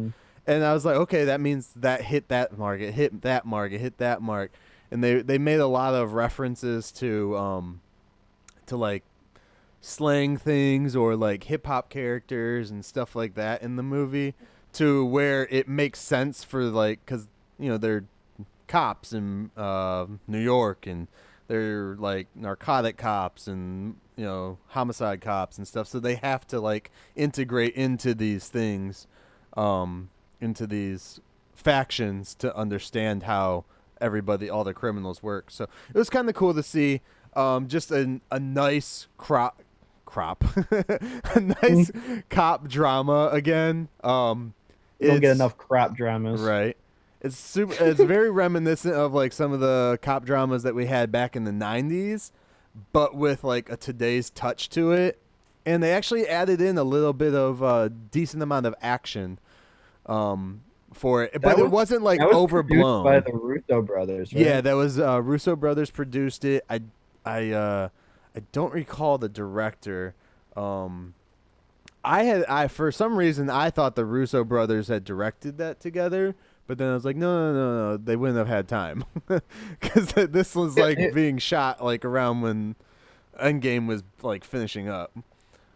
And I was like, okay, that means that hit that mark, it hit that mark, it hit that mark. And they made a lot of references to like slang things or like hip hop characters and stuff like that in the movie to where it makes sense for like, because they're cops in New York, and they're like narcotic cops and homicide cops and stuff, so they have to like integrate into these things, into these factions to understand how all the criminals work. So it was kind of cool to see just a nice a nice cop drama again. You don't get enough crap dramas. Right. It's very reminiscent of like some of the cop dramas that we had back in the 90s, but with like a today's touch to it. And they actually added in a little bit of a decent amount of action for it, but it wasn't like overblown. By the Russo brothers, right? Yeah, that was Russo brothers produced it. I don't recall the director. I for some reason I thought the Russo brothers had directed that together, but then I was like, no, they wouldn't have had time because this was like being shot like around when Endgame was like finishing up.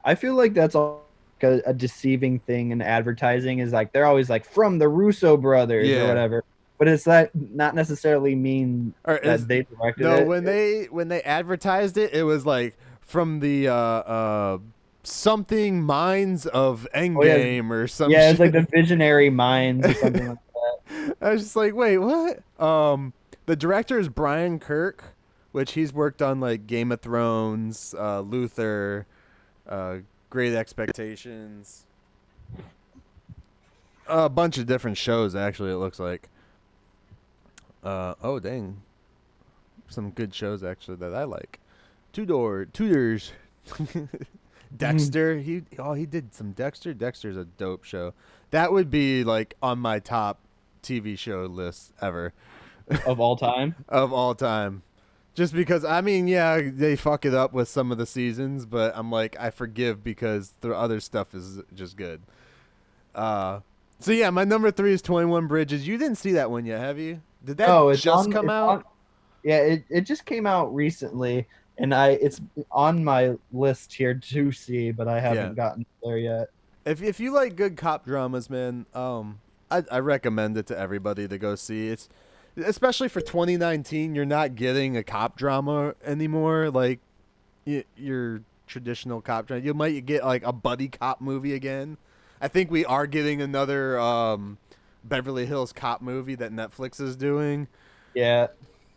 I feel like that's all a deceiving thing in advertising, is like they're always like from the Russo brothers or whatever, but it's not necessarily mean that they directed it. No, when they advertised it, it was like from the something minds of Endgame or something. Yeah, it's like the visionary minds or something like that. I was just like, wait, what? The director is Brian Kirk, which he's worked on like Game of Thrones, Luther, Great Expectations, a bunch of different shows. Actually, it looks like. Oh dang, some good shows actually that I like. Tudors. Dexter. He did some Dexter. Dexter's a dope show. That would be like on my top TV show list ever. Of all time? Of all time. Just because, I mean, yeah, they fuck it up with some of the seasons, but I'm like, I forgive because the other stuff is just good. So yeah, my number 3 is 21 Bridges. You didn't see that one yet, have you? Did that just come out? Yeah, it just came out recently, and it's on my list here to see, but I haven't gotten there yet. If you like good cop dramas, man, I recommend it to everybody to go see. It's especially for 2019, you're not getting a cop drama anymore, like your traditional cop drama. You might get like a buddy cop movie again. I think we are getting another Beverly Hills Cop movie that Netflix is doing. Yeah.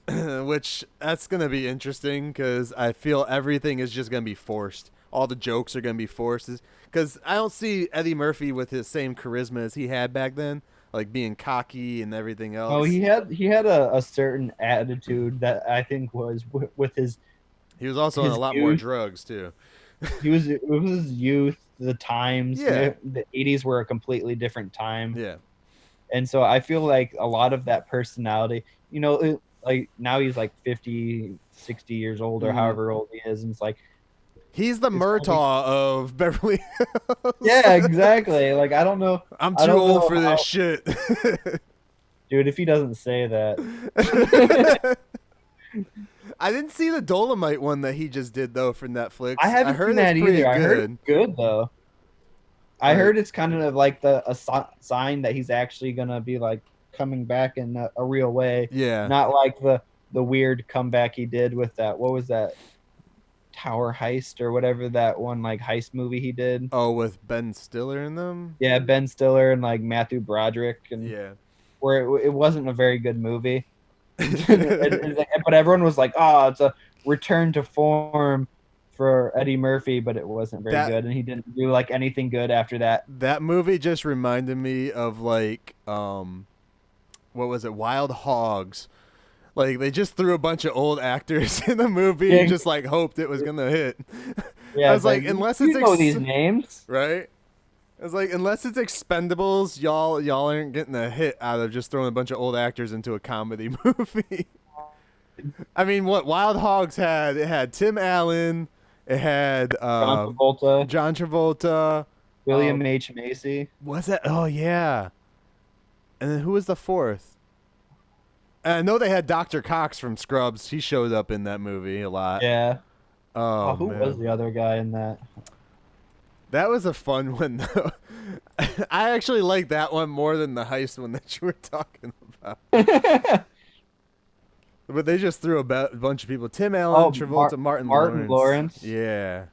Which that's going to be interesting because I feel everything is just going to be forced. All the jokes are going to be forced because I don't see Eddie Murphy with his same charisma as he had back then, like being cocky and everything else. Oh, he had a certain attitude that I think was with his. He was also on a lot more drugs too. It was his youth, the times. Yeah. The 80s were a completely different time. Yeah. And so I feel like a lot of that personality, like now he's like 50, 60 years old or however old he is, and it's like he's the Murtaugh of Beverly Hills. Yeah, exactly. Like I don't know. I'm too old for this shit. Dude, if he doesn't say that. I didn't see the Dolomite one that he just did though for Netflix. I haven't seen that either. I heard it's good though. I heard it's kind of like a sign that he's actually gonna be like coming back in a real way. Yeah. Not like the weird comeback he did with that. What was that? Tower Heist or whatever that one like heist movie he did. Oh, with Ben Stiller in them? Yeah, Ben Stiller and like Matthew Broderick and where it wasn't a very good movie. But everyone was like, "Oh, it's a return to form for Eddie Murphy," but it wasn't very good, and he didn't do like anything good after that. That movie just reminded me of like what was it? Wild Hogs. Like they just threw a bunch of old actors in the movie and just like hoped it was gonna hit. Yeah, I was like, unless it's these names, right? I was like, unless it's Expendables, y'all aren't getting a hit out of just throwing a bunch of old actors into a comedy movie. I mean, what Wild Hogs had? It had Tim Allen. It had John Travolta. William H. Macy. Was that? Oh yeah. And then who was the fourth? And I know they had Dr. Cox from Scrubs. He showed up in that movie a lot. Yeah. Oh, who man. was the other guy in that? That was a fun one, though. I actually like that one more than the heist one that you were talking about. But they just threw a bunch of people. Tim Allen, Travolta, Martin Lawrence. Yeah.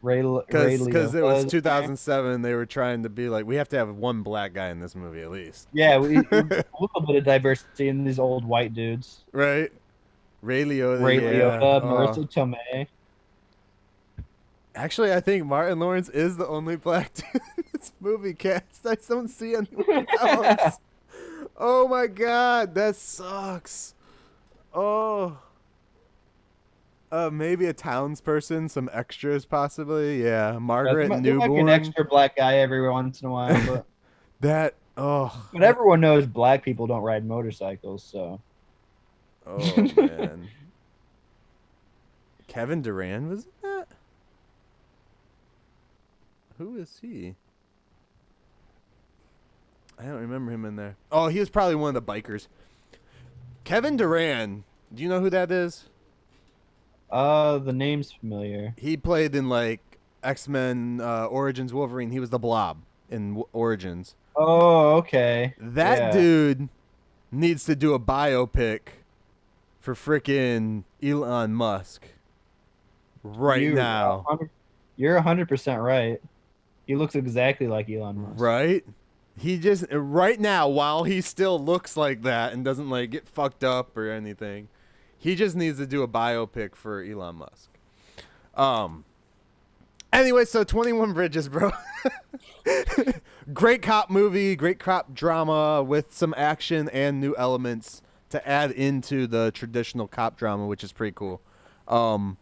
Ray Because it was Liotta. 2007, they were trying to be like, we have to have one black guy in this movie at least. Yeah, a little bit of diversity in these old white dudes. Right? Ray Liotta. Ray yeah. Liotta, Marissa Tomei. Actually, I think Martin Lawrence is the only black dude in this movie cast. I don't see anyone else. Oh my god, that sucks. Oh. Maybe a townsperson, some extras possibly. Yeah, Margaret There might be Newborn. an extra black guy every once in a while, but That but everyone knows black people don't ride motorcycles, so. Oh man. Kevin Durant was in that? Who is he? I don't remember him in there. Oh, he was probably one of the bikers. Kevin Durant. Do you know who that is? The name's familiar. He played in like X-Men Origins Wolverine. He was the Blob in Origins. Oh, okay. That dude needs to do a biopic for frickin' Elon Musk now. You're 100% right. He looks exactly like Elon Musk. Right? He just right now, while he still looks like that and doesn't like get fucked up or anything, he just needs to do a biopic for Elon Musk. Anyway, so 21 Bridges, bro. Great cop movie, great cop drama with some action and new elements to add into the traditional cop drama, which is pretty cool. I'm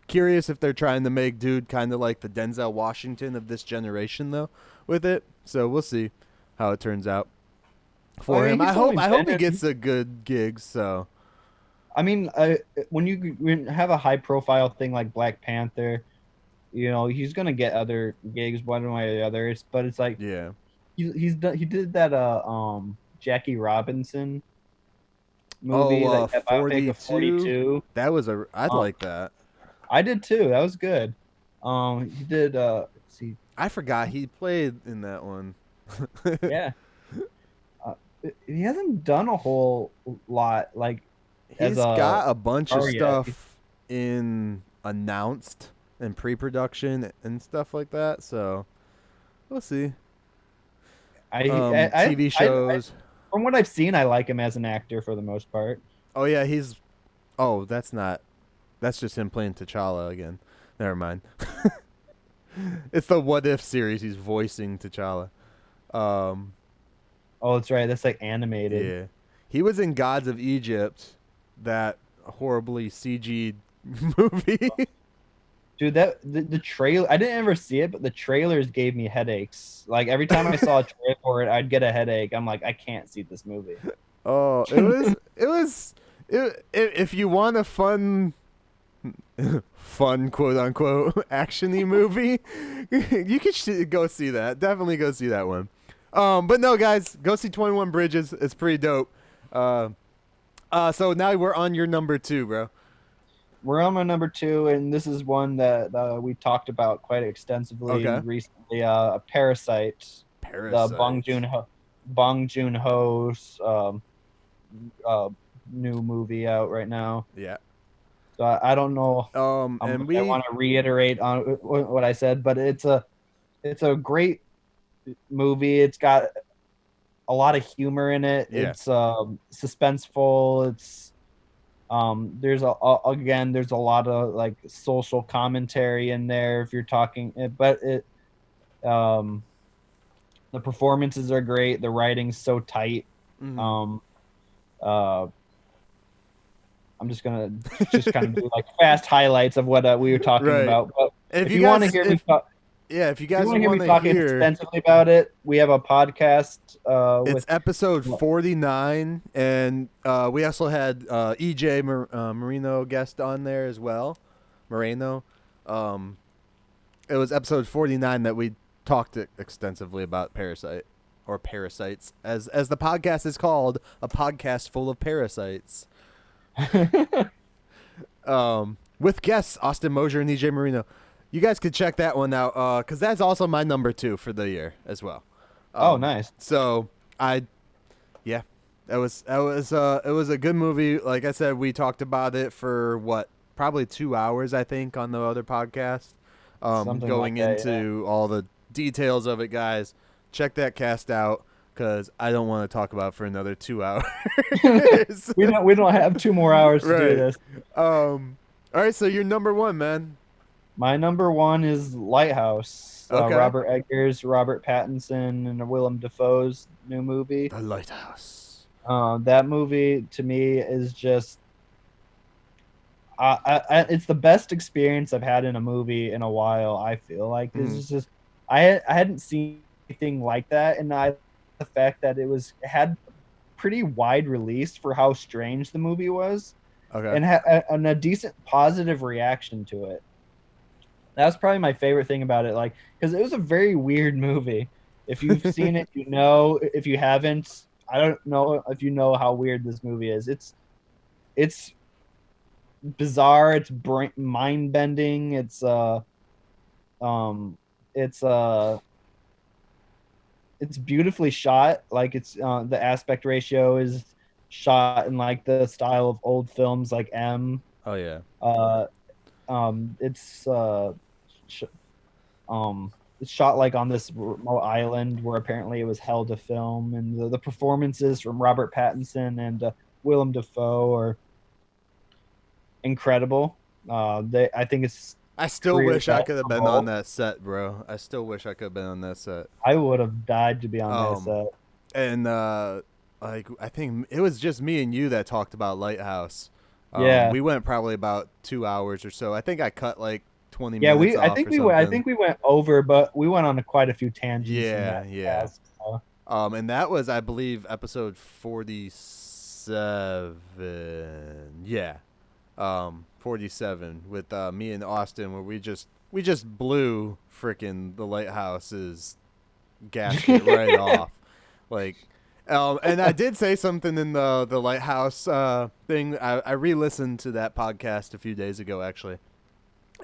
curious if they're trying to make dude kind of like the Denzel Washington of this generation though with it. So we'll see how it turns out for him. I hope he gets a good gig. So I mean, when you have a high profile thing like Black Panther, you know, he's going to get other gigs one way or the other. But it's like, yeah, he did that Jackie Robinson movie, like that biopic of 42. That was I'd like that. I did too. That was good. He did. Let's see. I forgot he played in that one. Yeah. He hasn't done a whole lot. Like he's got a bunch of stuff in announced and pre-production and stuff like that. So we'll see. TV shows. From what I've seen, I like him as an actor for the most part. Oh yeah, he's. Oh, that's just him playing T'Challa again. Never mind. It's the What If series. He's voicing T'Challa. Oh, that's right. That's like animated. Yeah, he was in Gods of Egypt, that horribly CG'd movie. Dude, the trailer, I didn't ever see it, but the trailers gave me headaches. Like every time I saw a trailer for it, I'd get a headache. I'm like, I can't see this movie. Oh, if you want a fun quote unquote actiony movie, you could go see that. Definitely go see that one. But no, guys, go see 21 Bridges. It's pretty dope. So now we're on your number 2, bro. We're on my number 2, and this is one that we talked about quite extensively recently. Parasite. The Bong Joon-ho's new movie out right now. Yeah. So I don't know. And I want to reiterate on what I said, but it's a great movie. It's got a lot of humor in it. Yeah. It's suspenseful. It's there's a lot of like social commentary in there if you're talking, but the performances are great. The writing's so tight. Mm-hmm. I'm just gonna kind of do like fast highlights of what we were talking about. But if you want to hear me talk, if you guys want to hear talking extensively about it, we have a podcast. It's episode 49, and we also had EJ Marino guest on there as well. Moreno. It was episode 49 that we talked extensively about Parasite, or Parasites, as the podcast is called, a podcast full of parasites. with guests Austin Mosher and EJ Marino. You guys could check that one out because that's also my number 2 for the year as well. Oh, nice. So yeah, it was a good movie. Like I said, we talked about it for probably 2 hours, I think, on the other podcast. Something Going like that, into all the details of it, guys. Check that cast out because I don't want to talk about it for another 2 hours. We don't have 2 more hours to Right. do this. All right, so you're number 1, man. My number 1 is Lighthouse. Okay. Robert Eggers, Robert Pattinson, and Willem Dafoe's new movie. The Lighthouse. That movie to me is just, it's the best experience I've had in a movie in a while. I feel like this is just, I hadn't seen anything like that, and the fact that it had pretty wide release for how strange the movie was, Okay. and a decent positive reaction to it. That was probably my favorite thing about it, like, because it was a very weird movie. If you've seen it, you know. If you haven't, I don't know if you know how weird this movie is. It's bizarre. It's mind bending. It's beautifully shot. Like it's the aspect ratio is shot in like the style of old films like M. Oh yeah. It's shot like on this remote island where apparently it was held to film, and the performances from Robert Pattinson and Willem Dafoe are incredible. I think it's. I still Career wish I best could have been overall. on that set, bro. I still wish I could have been on that set. I would have died to be on that set. And like I think it was just me and you that talked about Lighthouse. Yeah. We went probably about 2 hours or so. I think I cut like 20 Yeah, minutes I off think or we went over, but we went on quite a few tangents. in Yeah, that yeah. cast, so. And that was, I believe, episode 47. Yeah. 47 with me and Austin, where we just blew freaking the Lighthouse's gasket right off. Like, and I did say something in the Lighthouse thing. I re-listened to that podcast a few days ago, actually.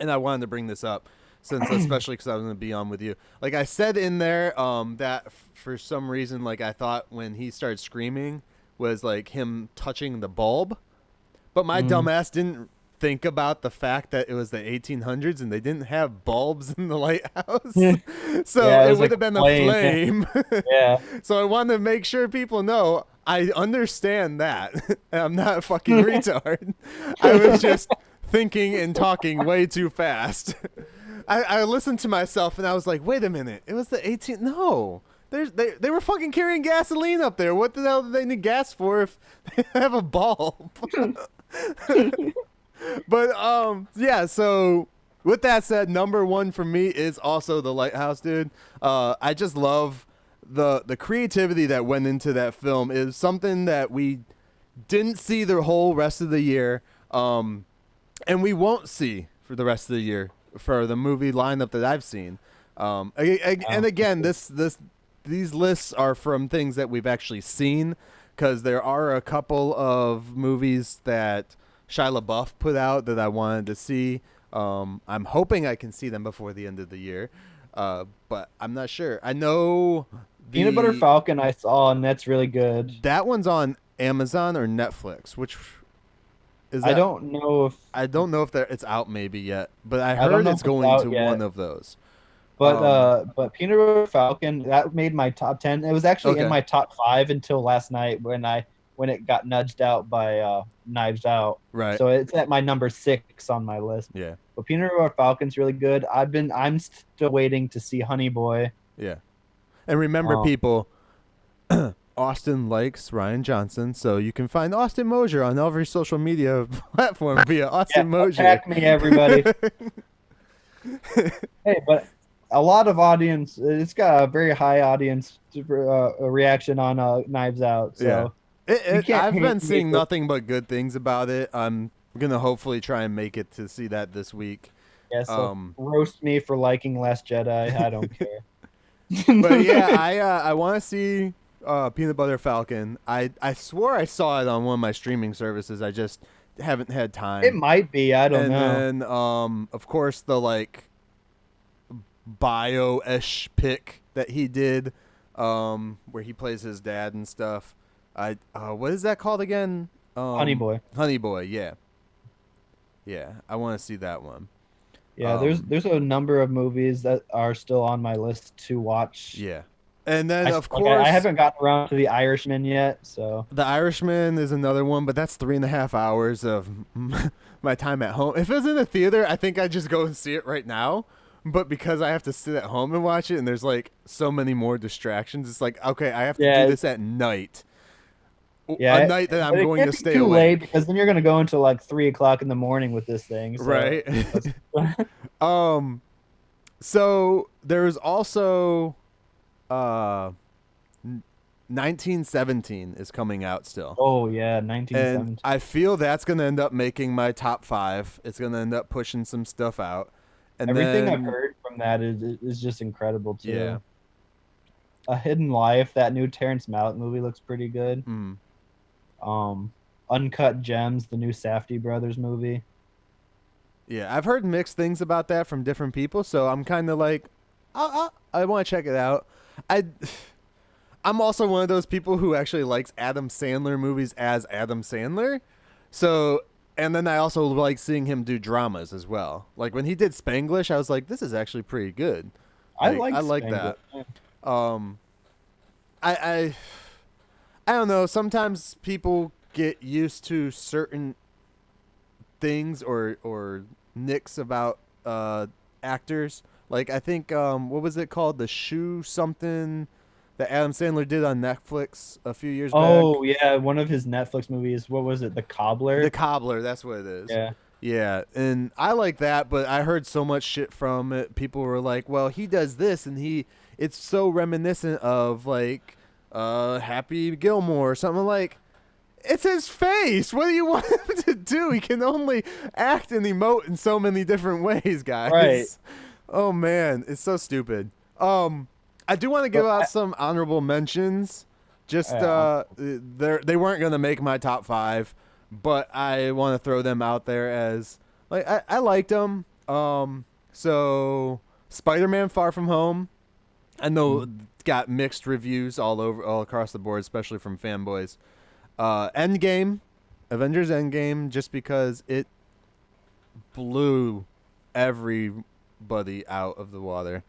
And I wanted to bring this up, since especially because I was going to be on with you. Like I said in there, that for some reason, like I thought when he started screaming was like him touching the bulb, but my dumbass didn't think about the fact that it was the 1800s and they didn't have bulbs in the lighthouse, so Yeah, it it was would like have been a flame. flame. Yeah. So I wanted to make sure people know I understand that. I'm not a fucking retard. I was just thinking and talking way too fast. I listened to myself and I was like, wait a minute. It was the 18th. No. They were fucking carrying gasoline up there. What the hell do they need gas for if they have a bulb? But yeah, so with that said, number 1 for me is also the Lighthouse, dude. I just love the creativity that went into that film. Is something that we didn't see the whole rest of the year, and we won't see for the rest of the year for the movie lineup that I've seen. And again, these lists are from things that we've actually seen, because there are a couple of movies that Shia LaBeouf put out that I wanted to see. I'm hoping I can see them before the end of the year, but I'm not sure. I know Peanut Butter Falcon I saw, and that's really good. that one's on Amazon or Netflix. Which is that? I don't know if It's out maybe yet, but I don't heard know it's if it's going out to yet. one of those. but Peanut Butter Falcon, that made my top 10. It was actually Okay. in my top 5 until last night when it got nudged out by Knives Out. Right. So it's at my number 6 on my list. Yeah. But Peanut Butter Falcon's really good. I'm still waiting to see Honey Boy. Yeah. And remember, people, Austin likes Ryan Johnson, so you can find Austin Mosher on every social media platform via Austin Mosher. Attack me, everybody. Hey, but a lot of audience. It's got a very high audience reaction on Knives Out. So you can't I've hate been me seeing for- nothing but good things about it. I'm gonna hopefully try and make it to see that this week. yeah, so roast me for liking Last Jedi. I don't care. But yeah, I want to see Peanut Butter Falcon. I swore I saw it on one of my streaming services. I just haven't had time. It might be. I don't know. And then, of course, the like bio-ish pick that he did, where he plays his dad and stuff. What is that called again? Honey Boy. Honey Boy, yeah. I want to see that one. Yeah, there's a number of movies that are still on my list to watch. Yeah. And then, of course, I haven't gotten around to The Irishman yet, so. The Irishman is another one, but that's 3.5 hours of my time at home. If it was in a theater, I think I'd just go and see it right now. But because I have to sit at home and watch it, and there's like so many more distractions, it's like, okay, I have to do this at night. Yeah, a night that I'm going to stay too awake. late, because then you're going to go until like 3:00 in the morning with this thing. So. Right. So there's also 1917 is coming out still. Oh yeah, 1917. And I feel that's going to end up making my top 5. It's going to end up pushing some stuff out. And everything then, I've heard from that is just incredible too. Yeah. A Hidden Life, that new Terrence Malick movie, looks pretty good. Uncut Gems, the new Safdie brothers movie. Yeah, I've heard mixed things about that from different people, so I'm kind of like, I want to check it out. I'm also one of those people who actually likes Adam Sandler movies as Adam Sandler. So, and then I also like seeing him do dramas as well. Like when he did Spanglish, I was like, this is actually pretty good. I like that. I don't know. Sometimes people get used to certain things or nicks about actors. Like I think what was it called? The Shoe something that Adam Sandler did on Netflix a few years back. Oh yeah, one of his Netflix movies. What was it? The Cobbler. The Cobbler. That's what it is. Yeah. Yeah, and I like that, but I heard so much shit from it. People were like, "Well, he does this, and it's so reminiscent of like Happy Gilmore or something." Like, it's his face. What do you want him to do? He can only act and emote in so many different ways, guys. Right. Oh man, it's so stupid. I do want to give out some honorable mentions. Just they weren't gonna make my top 5. But I want to throw them out there as like I liked them. So Spider-Man: Far From Home, I know got mixed reviews all across the board, especially from fanboys. Endgame, Avengers Endgame, just because it blew everybody out of the water.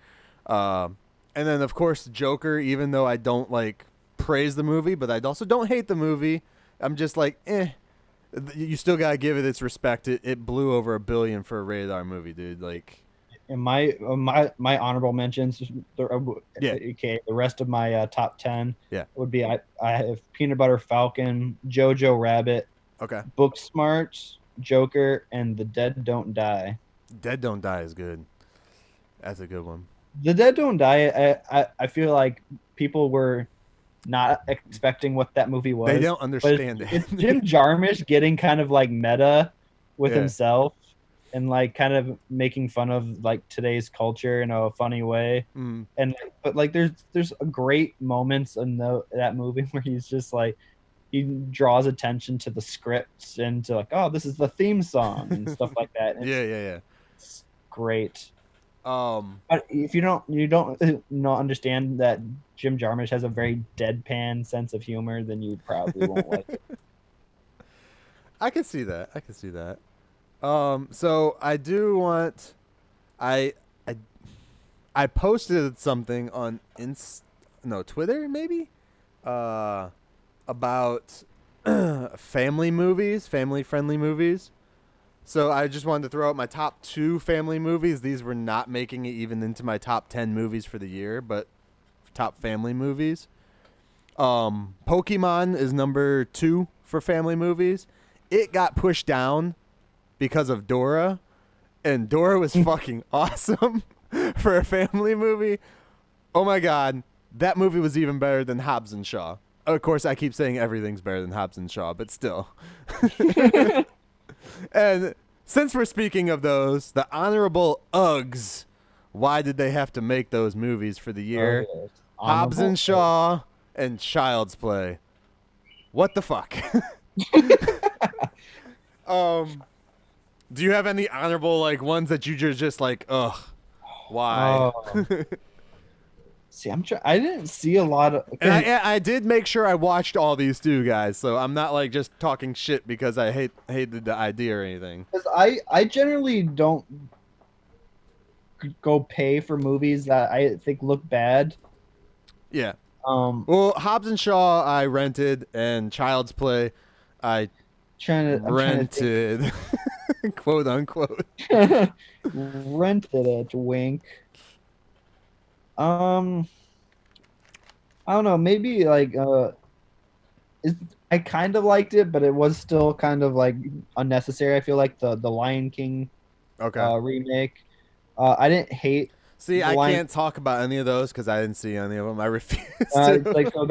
And then of course Joker, even though I don't like praise the movie, but I also don't hate the movie. I'm just like, you still gotta give it its respect. It blew over $1 billion for a rated R movie, dude. Like, in my honorable mentions, okay, the rest of my top 10 would be I have Peanut Butter Falcon, Jojo Rabbit, okay, Booksmart, Joker, and The Dead Don't Die. Dead Don't Die is good. That's a good one. The Dead Don't Die. I feel like people were not expecting what that movie was. They don't understand it. It's Jim Jarmusch getting kind of like meta with himself and like kind of making fun of like today's culture in a funny way. And but like there's great moments in that movie where he's just like he draws attention to the scripts and to like, oh, this is the theme song and stuff like that. And it's great. But if you don't understand that Jim Jarmusch has a very deadpan sense of humor, then you probably won't like it. I can see that. So I do want, I posted something on Twitter maybe, about family friendly movies. So I just wanted to throw out my top 2 family movies. These were not making it even into my top 10 movies for the year, but top family movies. Pokemon is number 2 for family movies. It got pushed down because of Dora, and Dora was fucking awesome for a family movie. Oh my god, that movie was even better than Hobbs and Shaw. Of course, I keep saying everything's better than Hobbs and Shaw, but still. And since we're speaking of those, the honorable Uggs, why did they have to make those movies for the year? Oh, yes. Hobbs and Shaw and Child's Play. What the fuck? Do you have any honorable like ones that you just like, ugh, why? See, I didn't see a lot of. And I did make sure I watched all these too, guys. So I'm not like just talking shit because I hated the idea or anything. Because I generally don't go pay for movies that I think look bad. Yeah. Um, Well, Hobbs and Shaw I rented, and Child's Play I rented, quote unquote. Rented it, wink. I don't know, maybe like I kind of liked it, but it was still kind of like unnecessary. I feel like the Lion King remake. I didn't hate. See, I can't talk about any of those because I didn't see any of them. I refuse to. Like so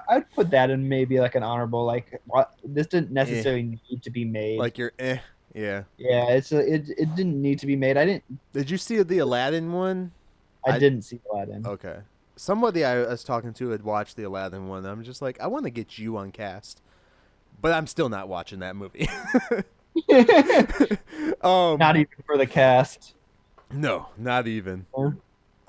I'd put that in maybe like an honorable. Like this didn't necessarily need to be made. Like you're yeah. Yeah, it didn't need to be made. I didn't. Did you see the Aladdin one? I didn't see Aladdin. Okay. Somebody I was talking to had watched the Aladdin one. I'm just like, I want to get you on cast, but I'm still not watching that movie. Not even for the cast. No, not even. Yeah.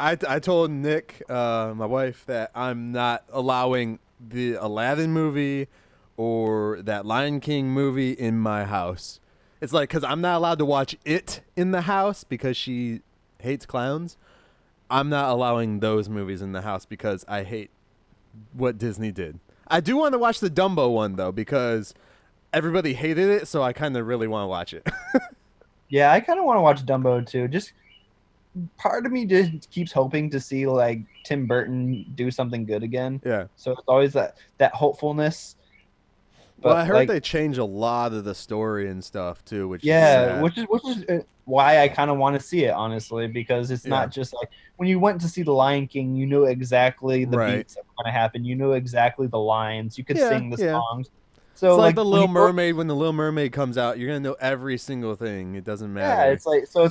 I told Nick, my wife, that I'm not allowing the Aladdin movie or that Lion King movie in my house. It's like, because I'm not allowed to watch it in the house because she hates clowns. I'm not allowing those movies in the house because I hate what Disney did. I do want to watch the Dumbo one, though, because everybody hated it, so I kind of really want to watch it. Yeah, I kind of want to watch Dumbo, too. Just part of me just keeps hoping to see, like, Tim Burton do something good again. Yeah. So it's always that hopefulness. But, well, I heard they change a lot of the story and stuff, too, which is sad. which is why I kind of want to see it, honestly, because it's not just like when you went to see The Lion King, you knew exactly the beats that were going to happen. You knew exactly the lines. You could sing the songs. So it's like the Little Mermaid. When the Little Mermaid comes out, you're gonna know every single thing. It doesn't matter. Yeah, it's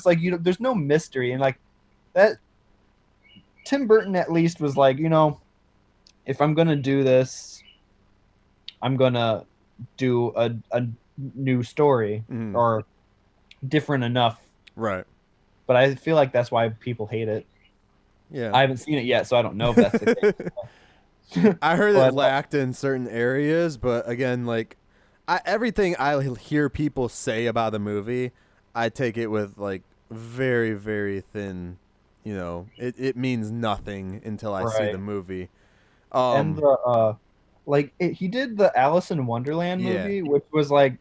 like there's no mystery, and like that. Tim Burton at least was like, if I'm gonna do this, I'm gonna do a new story or different enough. Right. But I feel like that's why people hate it. Yeah. I haven't seen it yet, so I don't know if that's the case. I heard it lacked in certain areas, but again, like everything I hear people say about a movie, I take it with like very, very thin, it means nothing until I see the movie. And the he did the Alice in Wonderland movie, which was like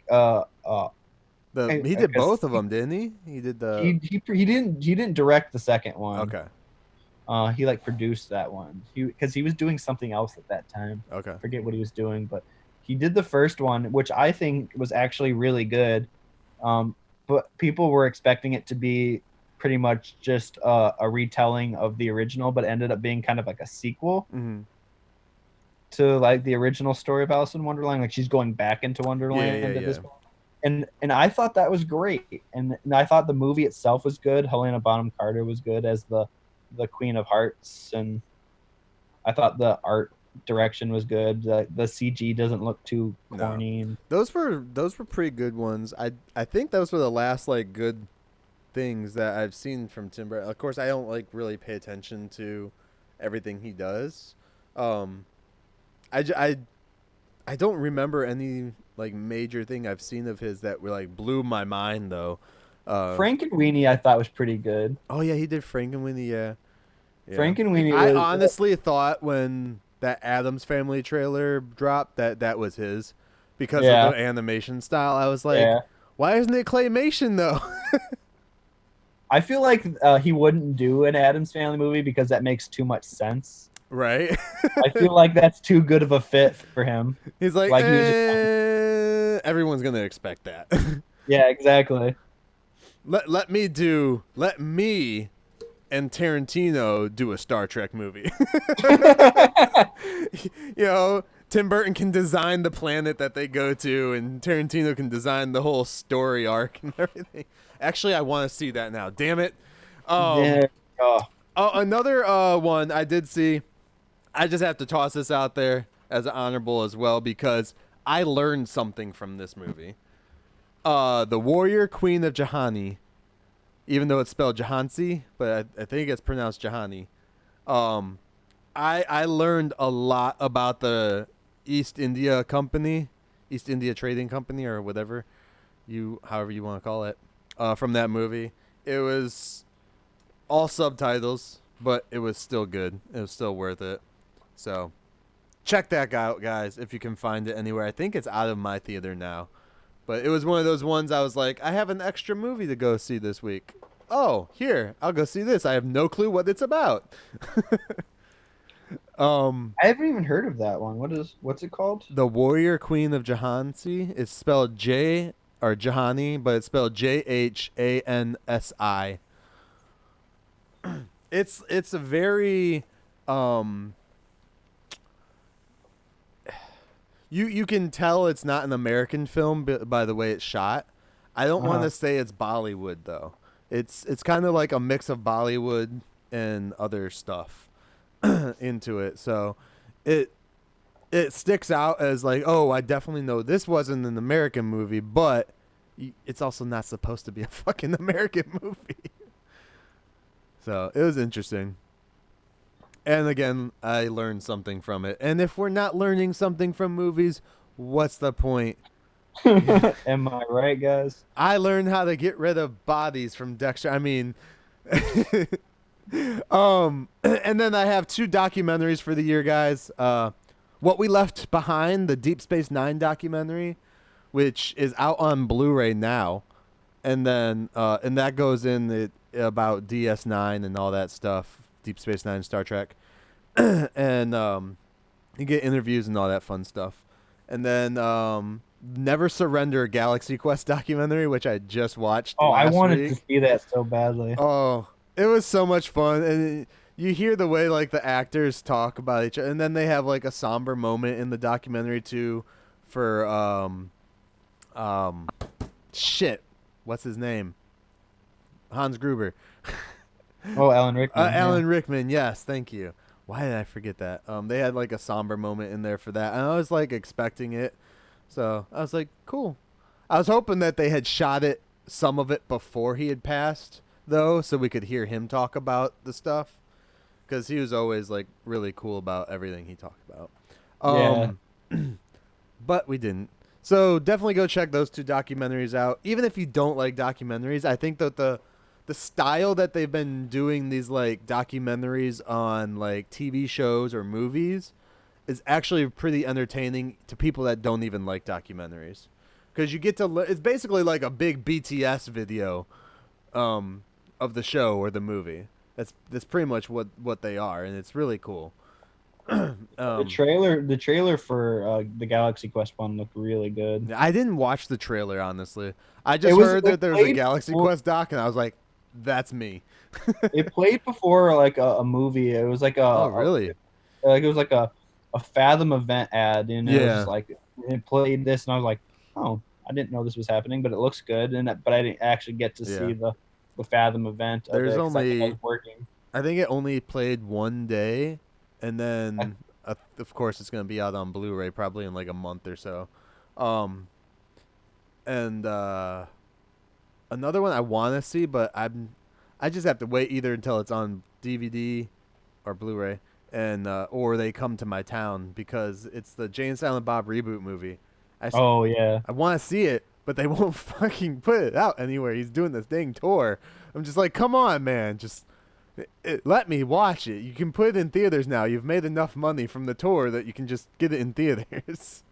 he did both of them, didn't he? He did the he didn't direct the second one. Okay. He like produced that one. Because he was doing something else at that time. Okay. I forget what he was doing, but he did the first one, which I think was actually really good. But people were expecting it to be pretty much just a retelling of the original, but it ended up being kind of like a sequel to like the original story of Alice in Wonderland. Like she's going back into Wonderland at this point. And I thought that was great. And I thought the movie itself was good. Helena Bonham Carter was good as the Queen of Hearts, and I thought the art direction was good. The CG doesn't look too corny. No. Those were pretty good ones. I think those were the last like good things that I've seen from Tim Burton. Of course, I don't like really pay attention to everything he does. I don't remember any like major thing I've seen of his that were like blew my mind though. Frankenweenie I thought was pretty good. Oh yeah, he did Frankenweenie. Yeah. Frankenweenie. I honestly thought when that Addams Family trailer dropped that was his because of the animation style. I was like, why isn't it claymation though? I feel like he wouldn't do an Addams Family movie because that makes too much sense. Right. I feel like that's too good of a fit for him. He's like everyone's gonna expect that. Yeah, exactly. Let me and Tarantino do a Star Trek movie. Tim Burton can design the planet that they go to, and Tarantino can design the whole story arc and everything. Actually, I want to see that now. Damn it. Another one I did see. I just have to toss this out there as an honorable as well because I learned something from this movie. The Warrior Queen of Jahani, even though it's spelled Jahansi, but I think it's pronounced Jahani. I learned a lot about the East India Trading Company, or whatever however you want to call it, from that movie. It was all subtitles, but it was still good. It was still worth it. So check that out, guys, if you can find it anywhere. I think it's out of my theater now. But it was one of those ones I was like, I have an extra movie to go see this week. Oh, here, I'll go see this. I have no clue what it's about. I haven't even heard of that one. What's it called? The Warrior Queen of Jahansi. It's spelled Jahani, but it's spelled Jhansi. It's a very you can tell it's not an American film by the way it's shot. I don't want to say it's Bollywood though. It's kind of like a mix of Bollywood and other stuff into it. So it sticks out as like, oh, I definitely know this wasn't an American movie, but it's also not supposed to be a fucking American movie. So it was interesting. And again, I learned something from it. And if we're not learning something from movies, what's the point? Am I right, guys? I learned how to get rid of bodies from Dexter. I mean, and then I have 2 documentaries for the year, guys. What We Left Behind, the Deep Space Nine documentary, which is out on Blu-ray now. And then, and that goes in about DS9 and all that stuff. Deep Space Nine, Star Trek, and you get interviews and all that fun stuff. And then Never Surrender, Galaxy Quest documentary, which I just watched. I wanted to see that so badly. Oh, it was so much fun, and you hear the way like the actors talk about each other, and then they have like a somber moment in the documentary too, for shit, what's his name? Hans Gruber. Oh, Alan Rickman. Alan Rickman, yes, thank you. Why did I forget that? They had like a somber moment in there for that, and I was like expecting it, so I was like, cool. I was hoping that they had shot some of it before he had passed, though, so we could hear him talk about the stuff, because he was always like really cool about everything he talked about. But we didn't. So definitely go check those 2 documentaries out. Even if you don't like documentaries, I think that the style that they've been doing these like documentaries on like TV shows or movies is actually pretty entertaining to people that don't even like documentaries, because you get to it's basically like a big BTS video of the show or the movie. That's pretty much what they are, and it's really cool. The trailer for the Galaxy Quest one looked really good. I didn't watch the trailer, honestly. I just heard that there was a Galaxy Quest doc, and I was like, that's me. It played before like a movie. It was like oh really? It was like a Fathom event ad, and it was like it played this, and I was like, oh, I didn't know this was happening, but it looks good, but I didn't actually get to see the Fathom event. There's only I was working. I think it only played one day, and then of course it's gonna be out on Blu-ray probably in like a month or so. And another one I want to see, but I just have to wait either until it's on DVD or Blu-ray, and or they come to my town, because it's the Jay and Silent Bob reboot movie. I want to see it, but they won't fucking put it out anywhere. He's doing this dang tour. I'm just like, come on, man, just let me watch it. You can put it in theaters now. You've made enough money from the tour that you can just get it in theaters.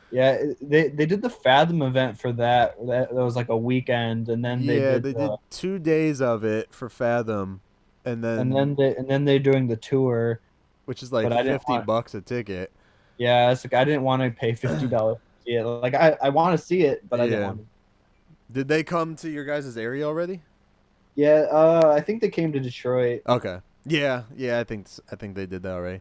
Yeah, they did the Fathom event for that. That was like a weekend, and then they did 2 days of it for Fathom, and then they're doing the tour, which is like $50 a ticket. Yeah, it's like I didn't want to pay $50 to see it. Like I want to see it, but I didn't want to. Did they come to your guys' area already? Yeah, I think they came to Detroit. Okay. Yeah, I think they did that already.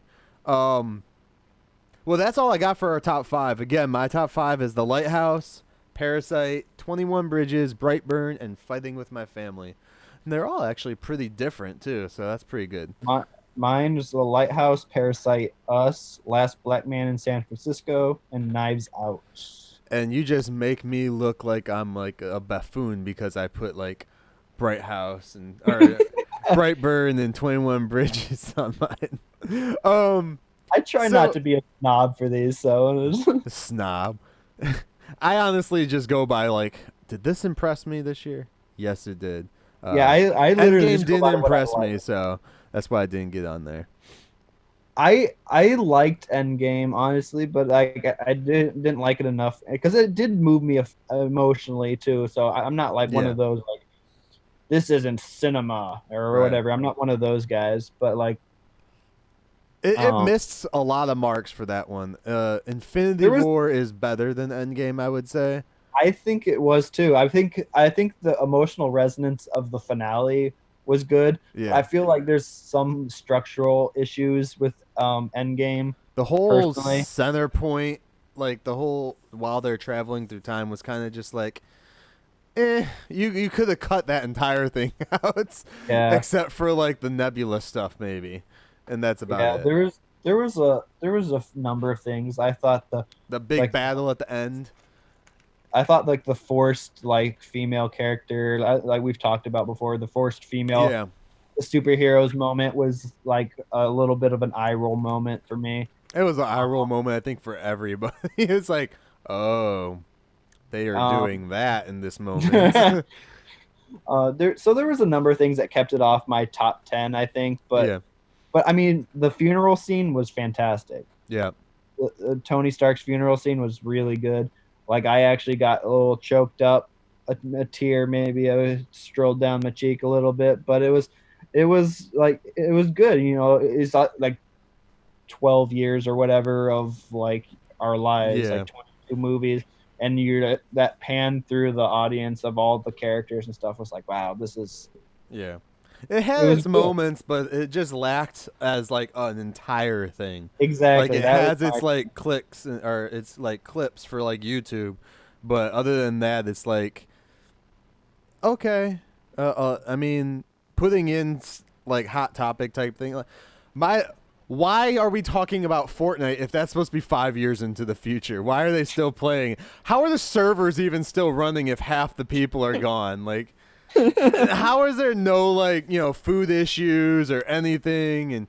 Well, that's all I got for our top 5. Again, my top 5 is The Lighthouse, Parasite, 21 Bridges, Brightburn, and Fighting with My Family. And they're all actually pretty different, too, so that's pretty good. Mine was The Lighthouse, Parasite, Us, Last Black Man in San Francisco, and Knives Out. and you just make me look like I'm like a buffoon because I put like Bright House and or Brightburn and 21 Bridges on mine. I try So- not to be a snob for these, so Snob. I honestly just go by like, did this impress me this year? Yes, it did. yeah, I literally Endgame just go didn't by what I impress like. me, so that's why I didn't get on there. I liked Endgame honestly, but I didn't like it enough because it did move me emotionally too. So I'm not like one Yeah. of those like this isn't cinema or Right. whatever. I'm not one of those guys. But like It missed a lot of marks for that one. Infinity There was- War is better than Endgame, I would say. I think it was too. I think the emotional resonance of the finale was good. Yeah. I feel like there's some structural issues with Endgame. The whole personally- center point, like the whole while they're traveling through time, was kind of just like, you could have cut that entire thing out, Yeah. except for like the Nebula stuff maybe, and that's about Yeah, it. there was a number of things. I thought The big like- battle at the end. like the forced like female character like we've talked about before, the forced female Yeah, superheroes moment was like a little bit of an eye roll moment for me. it was an eye roll moment I think for everybody. It's like, oh, they are doing that in this moment. There was a number of things that kept it off my top 10, I think, but yeah, I mean the funeral scene was fantastic. yeah. Tony Stark's funeral scene was really good. Like I actually got a little choked up, a tear maybe strolled down my cheek a little bit, but it was like it was good. You know, it's like 12 years or whatever of like our lives, Yeah. like 22 movies, and you're that pan through the audience of all the characters and stuff was like, wow, this is Yeah. It had It was its cool. moments, but it just lacked as like an entire thing. exactly. Like it that has was its my- like clicks or it's like clips for like YouTube, but other than that, it's like okay. I mean, putting in like hot topic type thing. Why are we talking about Fortnite if that's supposed to be 5 years into the future? Why are they still playing? How are the servers even still running if half the people are gone? Like, how is there no like food issues or anything? And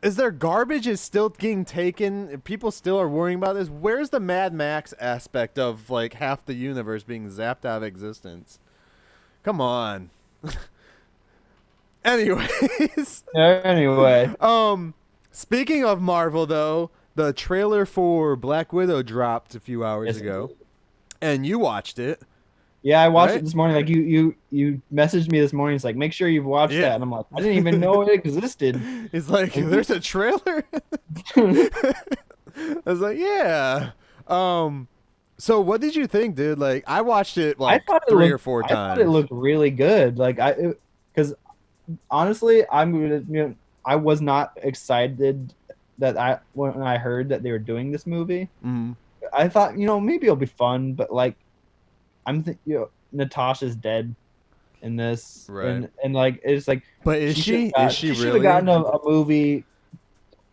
is there garbage is still getting taken? People still are worrying about this. Where's the Mad Max aspect of like half the universe being zapped out of existence? Come on. Anyways, anyway. Speaking of Marvel though, the trailer for Black Widow dropped a few hours Yes, ago, and you watched it. Yeah, I watched Right? it this morning. Like you messaged me this morning. It's like, make sure you've watched Yeah. that. And I'm like, I didn't even know it existed. He's like, there's a trailer? I was like, yeah. So what did you think, dude? Like, I watched it like I thought it three looked, or four I times. thought it looked really good. Like because honestly, I was not excited that when I heard that they were doing this movie. Mhm. I thought maybe it'll be fun, but like Natasha's dead in this, Right. and like it's like. But is she? Is she should have really? gotten a movie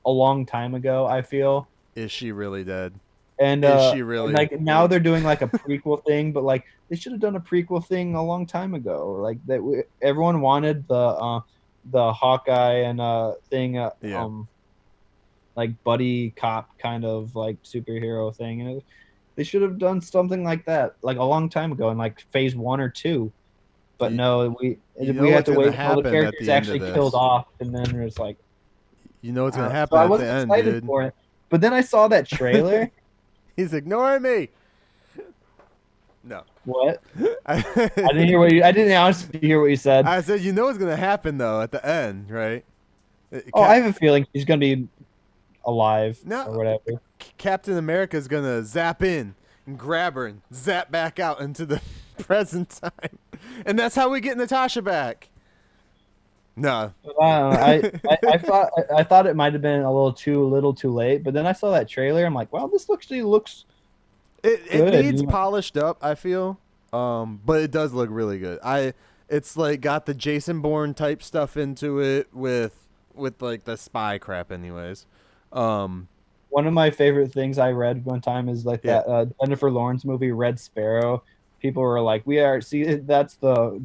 a long time ago, I feel. Is she really dead? And Is she really? and, like now they're doing like a prequel thing, but like they should have done a prequel thing a long time ago. Like everyone wanted the Hawkeye and thing, Yeah. like buddy cop kind of like superhero thing, and they should have done something like that like a long time ago in like phase 1 or 2. But You- no, we know we had what's to gonna wait until happen the at the characters end actually of killed this. off, and then there's like. You know what's gonna So happen I at the wasn't end, excited dude. for it, but then I saw that trailer. He's ignoring me. No. What? I I didn't hear what you. I didn't honestly hear what you said. I said, you know what's gonna happen though at the end, right? I have a feeling she's gonna be alive No. or whatever. Captain America's gonna zap in and grab her and zap back out into the present time, and that's how we get Natasha back. No, I don't know. I thought it might have been a little too late, but then I saw that trailer. I'm like, wow, this actually looks. it Good, needs you know. polished up. I feel, but it does look really good. It's like got the Jason Bourne type stuff into it with like the spy crap, anyways. Yeah, One of my favorite things I read one time is like Yeah. that Jennifer Lawrence movie Red Sparrow. People were like, that's the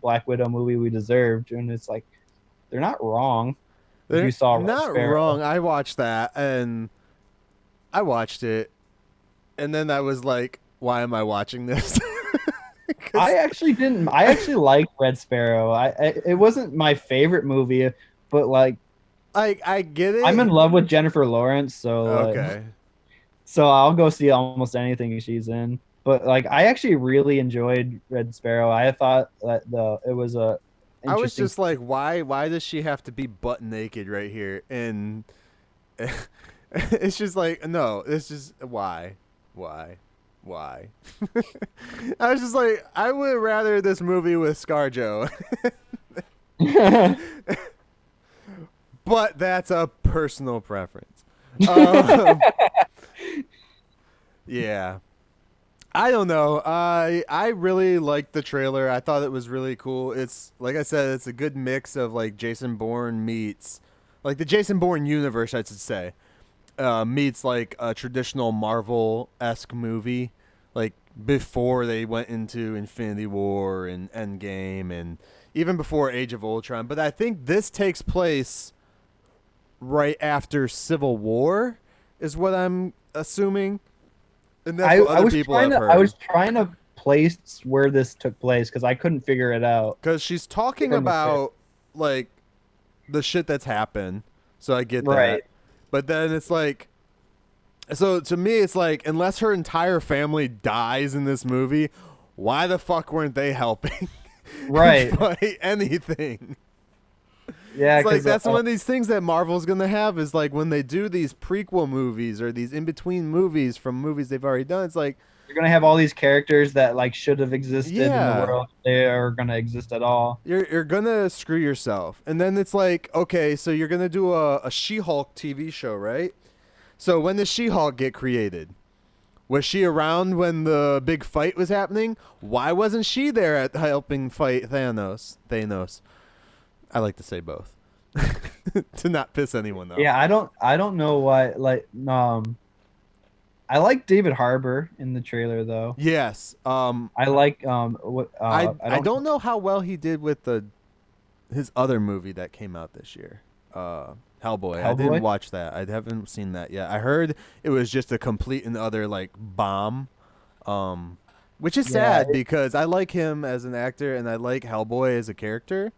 Black Widow movie we deserved," and it's like they're not wrong. If They're you saw Red not Sparrow, wrong. I watched that, and I watched it, and then I was like, "Why am I watching this?" 'Cause I actually didn't. I actually liked Red Sparrow. It wasn't my favorite movie, but like I get it. I'm in love with Jennifer Lawrence, so Okay. so I'll go see almost anything she's in. But like I actually really enjoyed Red Sparrow. I thought that it was a I was interesting. just like, why does she have to be butt naked right here? And it's just like, no, it's just why? I was just like, I would rather this movie with ScarJo. But that's a personal preference. Yeah. I don't know. I really liked the trailer. I thought it was really cool. It's like I said, it's a good mix of like Jason Bourne meets like the Jason Bourne universe, I should say, meets like a traditional Marvel-esque movie, like before they went into Infinity War and Endgame and even before Age of Ultron. But I think this takes place right after Civil War, is what I'm assuming. And that's what other people have heard. I was trying to place where this took place because I couldn't figure it out. Because she's talking From the about like the shit that's happened, so I get that. Right. But then it's like, so to me, it's like unless her entire family dies in this movie, why the fuck weren't they helping? Right. Fight anything? Yeah, It's like that's one of these things that Marvel's gonna have is like when they do these prequel movies or these in between movies from movies they've already done. It's like you're gonna have all these characters that like should have existed in Yeah. the world. They are gonna exist at all. you're gonna screw yourself. And then it's like, okay, so you're gonna do a She-Hulk TV show, right? So when did She-Hulk get created? Was she around when the big fight was happening? Why wasn't she there at helping fight Thanos? I like to say both. To not piss anyone off. Yeah, I don't know why. Like, I like David Harbour in the trailer though. Yes. I like what I don't know how well he did with his other movie that came out this year. Hellboy. I didn't Hellboy? watch that. I haven't seen that yet. I heard it was just a complete and utter like bomb. Which is Yeah, sad because I like him as an actor and I like Hellboy as a character.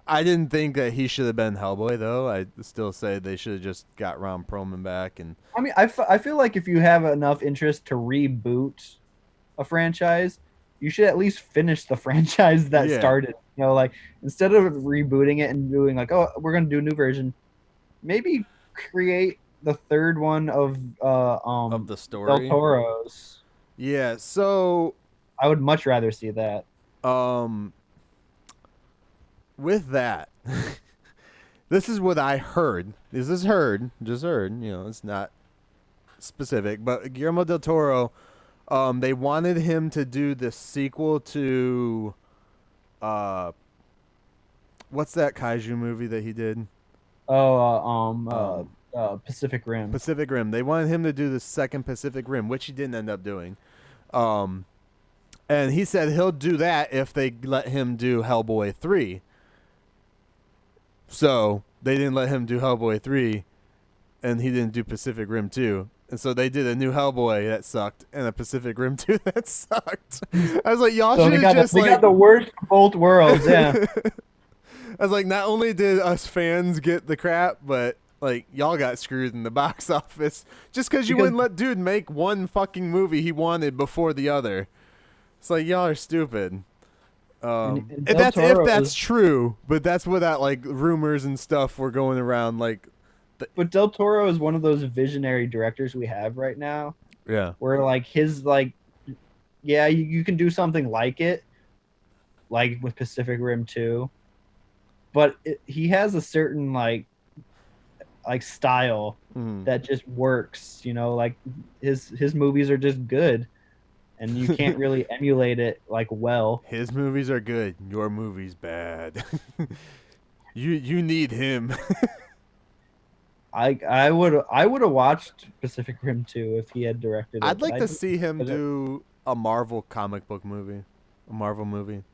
I didn't think that he should have been Hellboy though. I still say they should have just got Ron Perlman back and I mean, I feel like if you have enough interest to reboot a franchise, you should at least finish the franchise that Yeah. started. You know, like instead of rebooting it and doing like, oh, we're gonna do a new version, maybe create the third one of of the Del story. Toro's. Yeah, so I would much rather see that. with that, this is what I heard. This is just heard. You know, it's not specific, but Guillermo del Toro, they wanted him to do the sequel to, what's that kaiju movie that he did? Pacific Rim. Pacific Rim. They wanted him to do the second Pacific Rim, which he didn't end up doing. And he said he'll do that if they let him do Hellboy 3. So they didn't let him do Hellboy 3, and he didn't do Pacific Rim 2. And so they did a new Hellboy that sucked and a Pacific Rim 2 that sucked. I was like, y'all So should have just they like... got the worst of both worlds. Yeah. I was like, not only did us fans get the crap, but like y'all got screwed in the box office just because you wouldn't let dude make one fucking movie he wanted before the other. It's like y'all are stupid. And If Del that's Toro true, but that's what that like rumors and stuff were going around like. But Del Toro is one of those visionary directors we have right now, Yeah. where like his like, yeah, you can do something like it, like with Pacific Rim 2, but he has a certain like style that just works. You know, like his movies are just good, and you can't really emulate it like well. His movies are good. Your movie's bad. You need him. I would have watched Pacific Rim 2 if he had directed it. I'd like but to see him but do a Marvel comic book movie, a Marvel movie.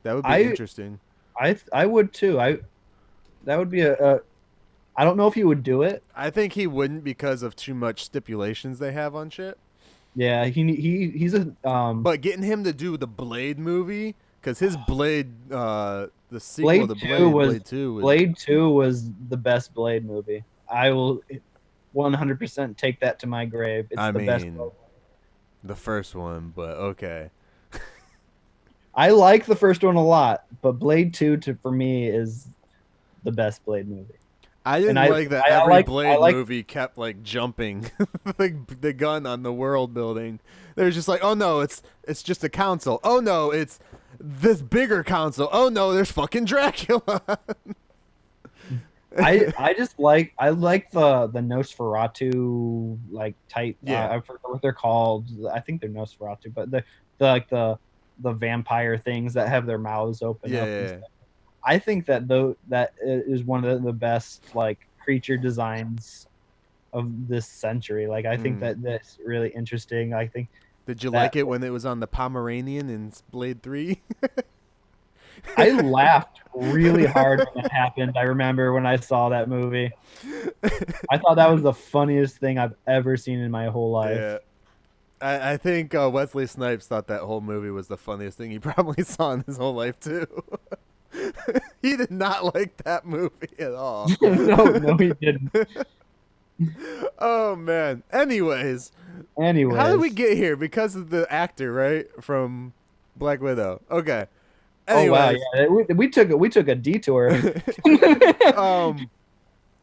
That would be I interesting. I would too. That would be a I don't know if he would do it. I think he wouldn't because of too much stipulations they have on shit. Yeah, he's a But getting him to do the Blade movie, because his Blade, the sequel Blade to 2 Blade 2 was the best Blade movie. I will 100% take that to my grave. It's the best. The first one, but okay. I like the first one a lot, but Blade 2 for me is the best Blade movie. I didn't like that every Blade movie kept like jumping like the gun on the world building. They're just like, oh no, it's just a council. Oh no, it's this bigger council. Oh no, there's fucking Dracula. I like the Nosferatu like type. I forget what they're called. I think they're Nosferatu, but the vampire things that have their mouths open. Yeah. I think that that is one of the best like creature designs of this century. Like I think that's really interesting. I think. Did you like it when it was on the Pomeranian in Blade 3? I laughed really hard when it happened. I remember when I saw that movie. I thought that was the funniest thing I've ever seen in my whole life. Yeah. I think Wesley Snipes thought that whole movie was the funniest thing he probably saw in his whole life too. He did not like that movie at all. No, he didn't. Oh man. Anyways, how did we get here? Because of the actor, right? From Black Widow. Okay. Anyways. Oh wow, yeah. We took a detour.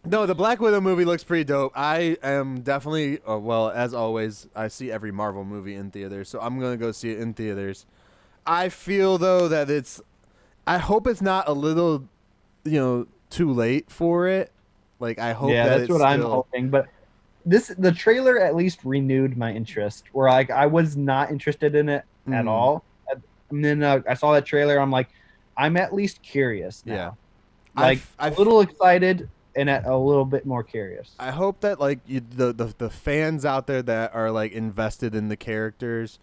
No, the Black Widow movie looks pretty dope. I am definitely, well, as always, I see every Marvel movie in theaters, so I'm going to go see it in theaters. I feel, though, that I hope it's not a little, too late for it. Like, I hope that's what I'm hoping. But the trailer at least renewed my interest, where I was not interested in it at all. And then I saw that trailer, I'm like, I'm at least curious now. Yeah. Like, a little excited and a little bit more curious. I hope that like the fans out there that are like invested in the characters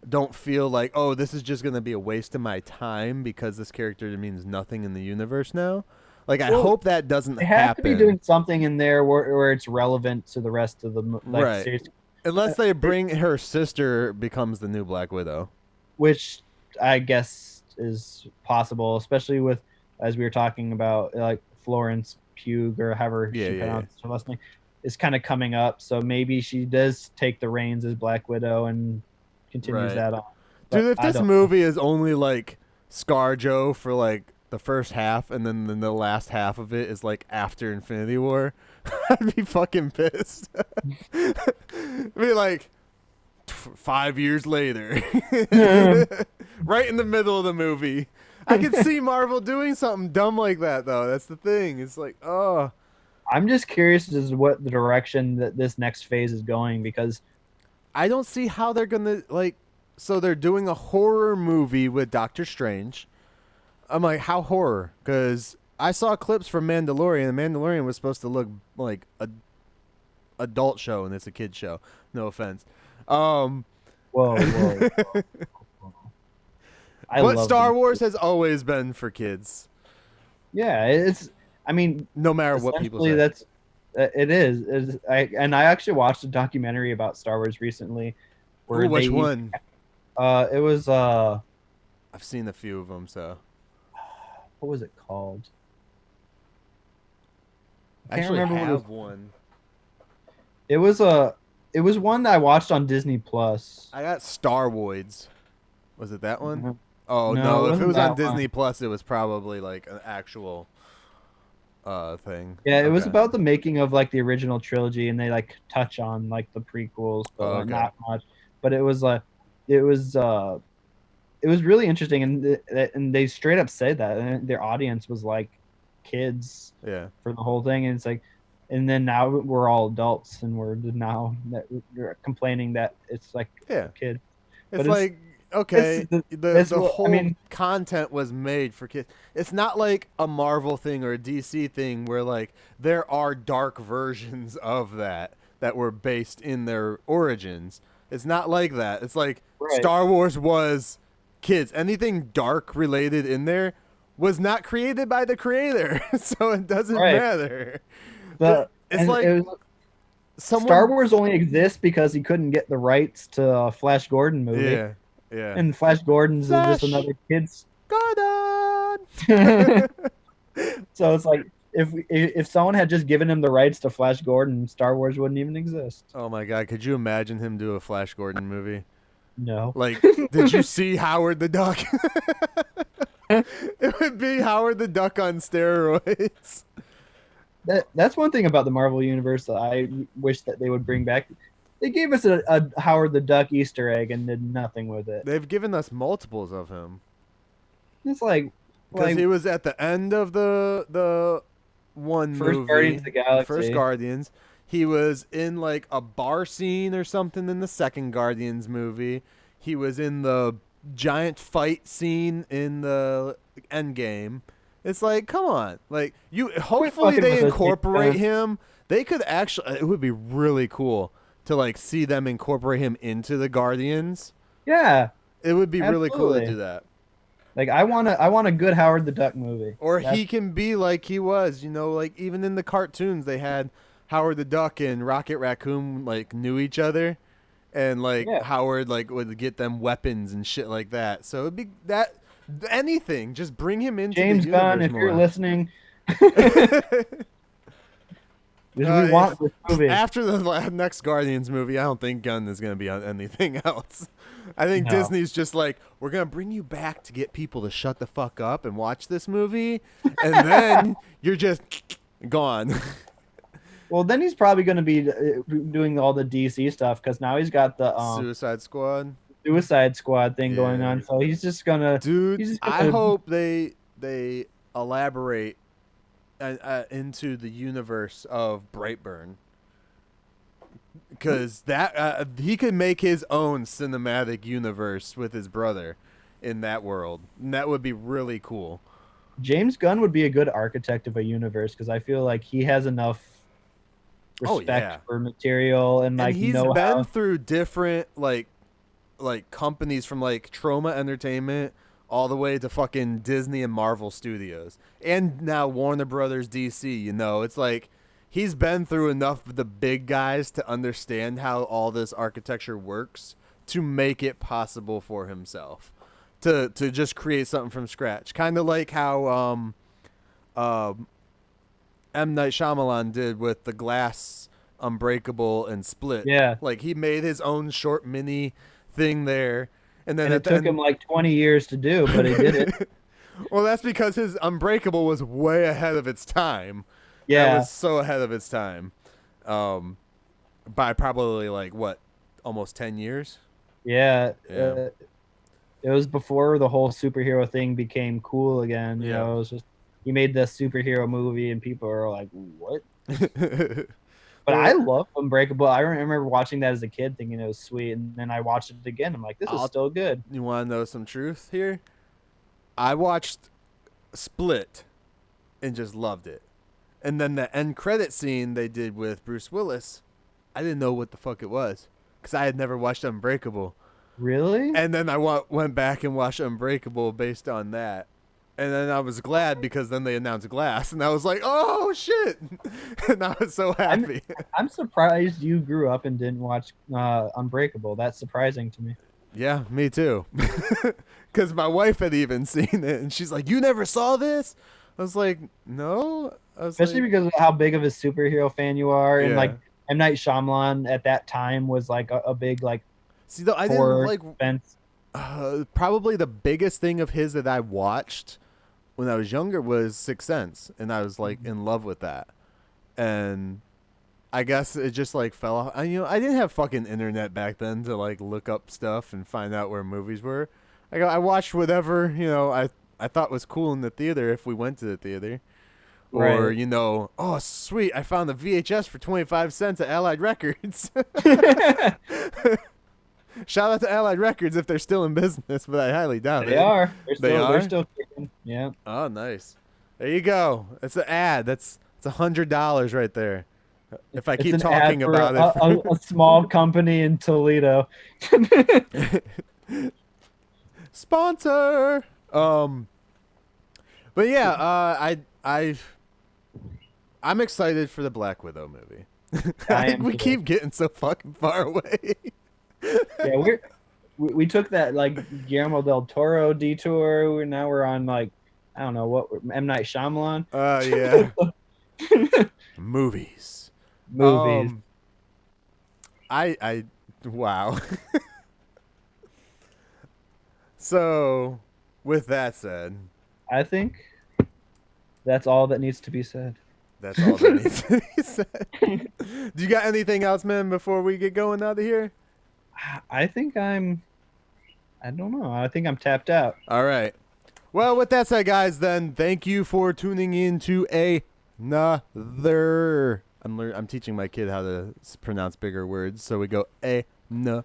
don't feel like, oh, this is just gonna be a waste of my time because this character means nothing in the universe now. Like I hope that doesn't happen. They have to be doing something in there where it's relevant to the rest of the series. Unless they bring her sister becomes the new Black Widow, which I guess is possible, especially with, as we were talking about, like Florence Pugh or however she pronounced her last name is kind of coming up, so maybe she does take the reins as Black Widow and continues that on. But dude, if this movie is only like ScarJo for like the first half and then the last half of it is like after Infinity War, I'd be fucking pissed. I'd be like 5 years later, right in the middle of the movie. I could see Marvel doing something dumb like that, though. That's the thing. It's like, oh. I'm just curious as to what the direction that this next phase is going, because I don't see how they're going to, like, so they're doing a horror movie with Doctor Strange. I'm like, how horror? Because I saw clips from Mandalorian, and Mandalorian was supposed to look like a adult show, and it's a kid show. No offense. Whoa. But Star Wars has always been for kids. Yeah, I mean, no matter what people say. It is. I actually watched a documentary about Star Wars recently. Which one? It was. I've seen a few of them. So. What was it called? I actually have one. It was one that I watched on Disney Plus. I got Star Wars. Was it that one? Mm-hmm. Oh no! If it was on Disney Plus, it was probably like an actual thing. Yeah, it was about the making of like the original trilogy, and they like touch on like the prequels, but not much. But it was really interesting, and they straight up said that, and their audience was like kids. Yeah. For the whole thing, and it's like, and then now we're all adults, and we're complaining that it's like a kid. It's like okay, This the will- whole I mean, content was made for kids. It's not like a Marvel thing or a DC thing where like there are dark versions of that were based in their origins. It's not like that. It's like Right. Star Wars was kids. Anything dark related in there was not created by the creator, so it doesn't Right. matter. It's and like it was, someone. Star Wars only exists because he couldn't get the rights to a Flash Gordon movie. Yeah, yeah. And Flash Gordon's is Flash just another kid's. Gordon. So it's like if someone had just given him the rights to Flash Gordon, Star Wars wouldn't even exist. Oh my God! Could you imagine him do a Flash Gordon movie? No. Like, did you see Howard the Duck? It would be Howard the Duck on steroids. That's one thing about the Marvel universe that I wish that they would bring back. They gave us a Howard the Duck Easter egg and did nothing with it. They've given us multiples of him It's like because he was at the end of the one First movie, Guardians of the Galaxy. First Guardians. He was in like a bar scene or something in the second Guardians movie. He was in the giant fight scene in the end game. It's like, come on. Like you hopefully fucking they with us, incorporate James. him. They could actually it would be really cool to like see them incorporate him into the Guardians. Yeah. It would be really cool to Absolutely. do that. Like I want a good Howard the Duck movie. Or That's- he can be like he was, you know, like even in the cartoons they had Howard the Duck and Rocket Raccoon like knew each other, and like Yeah. Howard like would get them weapons and shit like that. So it'd be that anything, just bring him into James the Gunn, universe if more. you're listening, we want this movie. After the next Guardians movie, I don't think Gunn is going to be on anything else. I think No. Disney's just like, we're going to bring you back to get people to shut the fuck up and watch this movie, and then you're just gone. Well, then he's probably going to be doing all the DC stuff because now he's got the Suicide Squad. Suicide Squad thing going Yeah. on. So he's just gonna, Dude, he's just I gonna- hope they elaborate into the universe of Brightburn, because that he could make his own cinematic universe with his brother in that world, and that would be really cool. James Gunn would be a good architect of a universe because I feel like he has enough Oh, respect yeah. for material and like And he's know been how. through different like companies from like Troma Entertainment all the way to fucking Disney and Marvel Studios, and now Warner Brothers DC. You know, it's like he's been through enough of the big guys to understand how all this architecture works to make it possible for himself to just create something from scratch. Kind of like how M. Night Shyamalan did with The Glass, Unbreakable, and Split. Yeah. Like he made his own short mini thing there, and then And at it the took end, him like 20 years to do, but he did it. well, that's because his Unbreakable was way ahead of its time. That Yeah. was so ahead of its time, by probably like what, almost 10 years. Yeah. Yeah. It was before the whole superhero thing became cool again. You Yeah. know, it was just he made the superhero movie and people are like, what? But I love Unbreakable. I remember watching that as a kid thinking it was sweet. And then I watched it again. I'm like, this is still good. You want to know some truth here? I watched Split and just loved it. And then the end credit scene they did with Bruce Willis, I didn't know what the fuck it was because I had never watched Unbreakable. Really? And then I went back and watched Unbreakable based on that. And then I was glad because then they announced Glass. And I was like, oh, shit. And I was so happy. I'm surprised you grew up and didn't watch Unbreakable. That's surprising to me. Yeah, me too. Because my wife had even seen it. And she's like, you never saw this? I was like, no. I was Especially like, because of how big of a superhero fan you are. And Yeah. like M. Night Shyamalan at that time was like a big like see, though, I didn't horror like fence. probably the biggest thing of his that I watched when I was younger was Sixth Sense, and I was like in love with that. And I guess it just like fell off. I didn't have fucking internet back then to like look up stuff and find out where movies were. I watched whatever I thought was cool in the theater if we went to the theater. Or, Right. oh, sweet, I found the VHS for 25 cents at Allied Records. Shout out to Allied Records if they're still in business, but I highly doubt it. They are. They are? They're still kicking. Yeah. Oh, nice. There you go. It's an ad. It's $100 right there. If I keep It's an talking ad for about it. a small company in Toledo. Sponsor. But yeah, I'm excited for the Black Widow movie. I am we too. keep getting so fucking far away. Yeah, we took that like Guillermo del Toro detour. Now we're on like I don't know what M. Night Shyamalan Yeah. Movies. movies. I wow. So, with that said, I think that's all that needs to be said. that's all that needs to be said. Do you got anything else, man, before we get going out of here? I think I don't know. I think I'm tapped out. All right. Well, with that said, guys, then thank you for tuning in to another. I'm teaching my kid how to pronounce bigger words, so we go another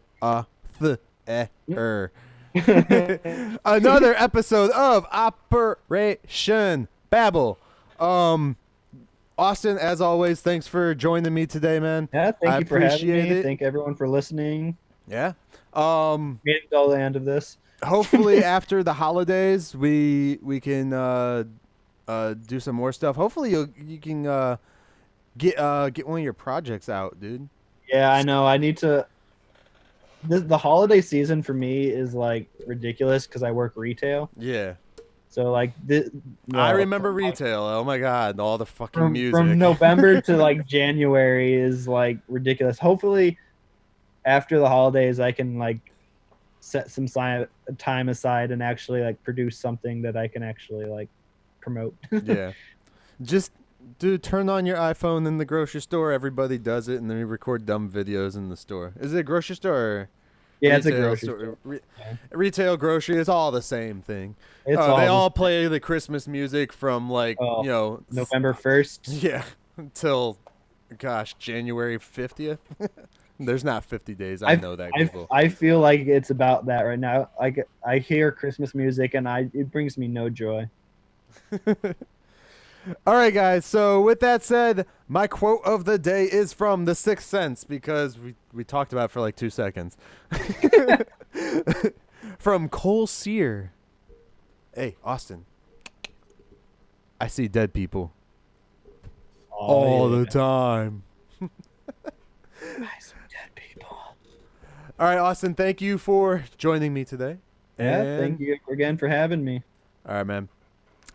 episode of Operation Babble. Austin, as always, thanks for joining me today, man. Yeah, thank you for having appreciate me. it. Thank everyone for listening. Yeah. Made it till the end of this. Hopefully after the holidays we can do some more stuff. Hopefully you can get one of your projects out, dude. Yeah, I know. I need to. The holiday season for me is like ridiculous because I work retail. Yeah. So like I remember retail. Oh my god, all the fucking music. From November to like January is like ridiculous. Hopefully after the holidays I can like set some time aside and actually like produce something that I can actually like promote. Yeah. Just turn on your iPhone in the grocery store. Everybody does it, and then you record dumb videos in the store. Is it a grocery store? Or Yeah, it's a retail grocery store. Yeah. Retail, grocery, it's all the same thing. It's They all just play the Christmas music from like, November 1st. Yeah, until, gosh, January 50th. There's not 50 days. I know that. Google. I feel like it's about that right now. Like I hear Christmas music and it brings me no joy. All right, guys. So with that said, my quote of the day is from The Sixth Sense because we talked about it for like 2 seconds. From Cole Sear. Hey, Austin. I see dead people all the time. I see dead people. All right, Austin. Thank you for joining me today. Yeah, thank you again for having me. All right, man.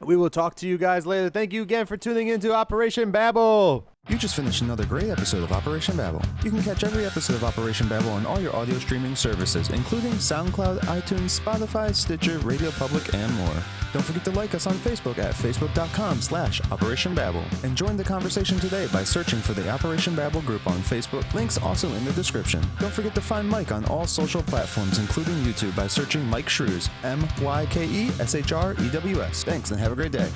We will talk to you guys later. Thank you again for tuning into Operation Babble. You just finished another great episode of Operation Babble. You can catch every episode of Operation Babble on all your audio streaming services, including SoundCloud, iTunes, Spotify, Stitcher, Radio Public, and more. Don't forget to like us on Facebook at facebook.com/Operation Babble. And join the conversation today by searching for the Operation Babble group on Facebook. Links also in the description. Don't forget to find Myke on all social platforms, including YouTube, by searching Myke Shrews, MYKESHREWS. Thanks and have a great day.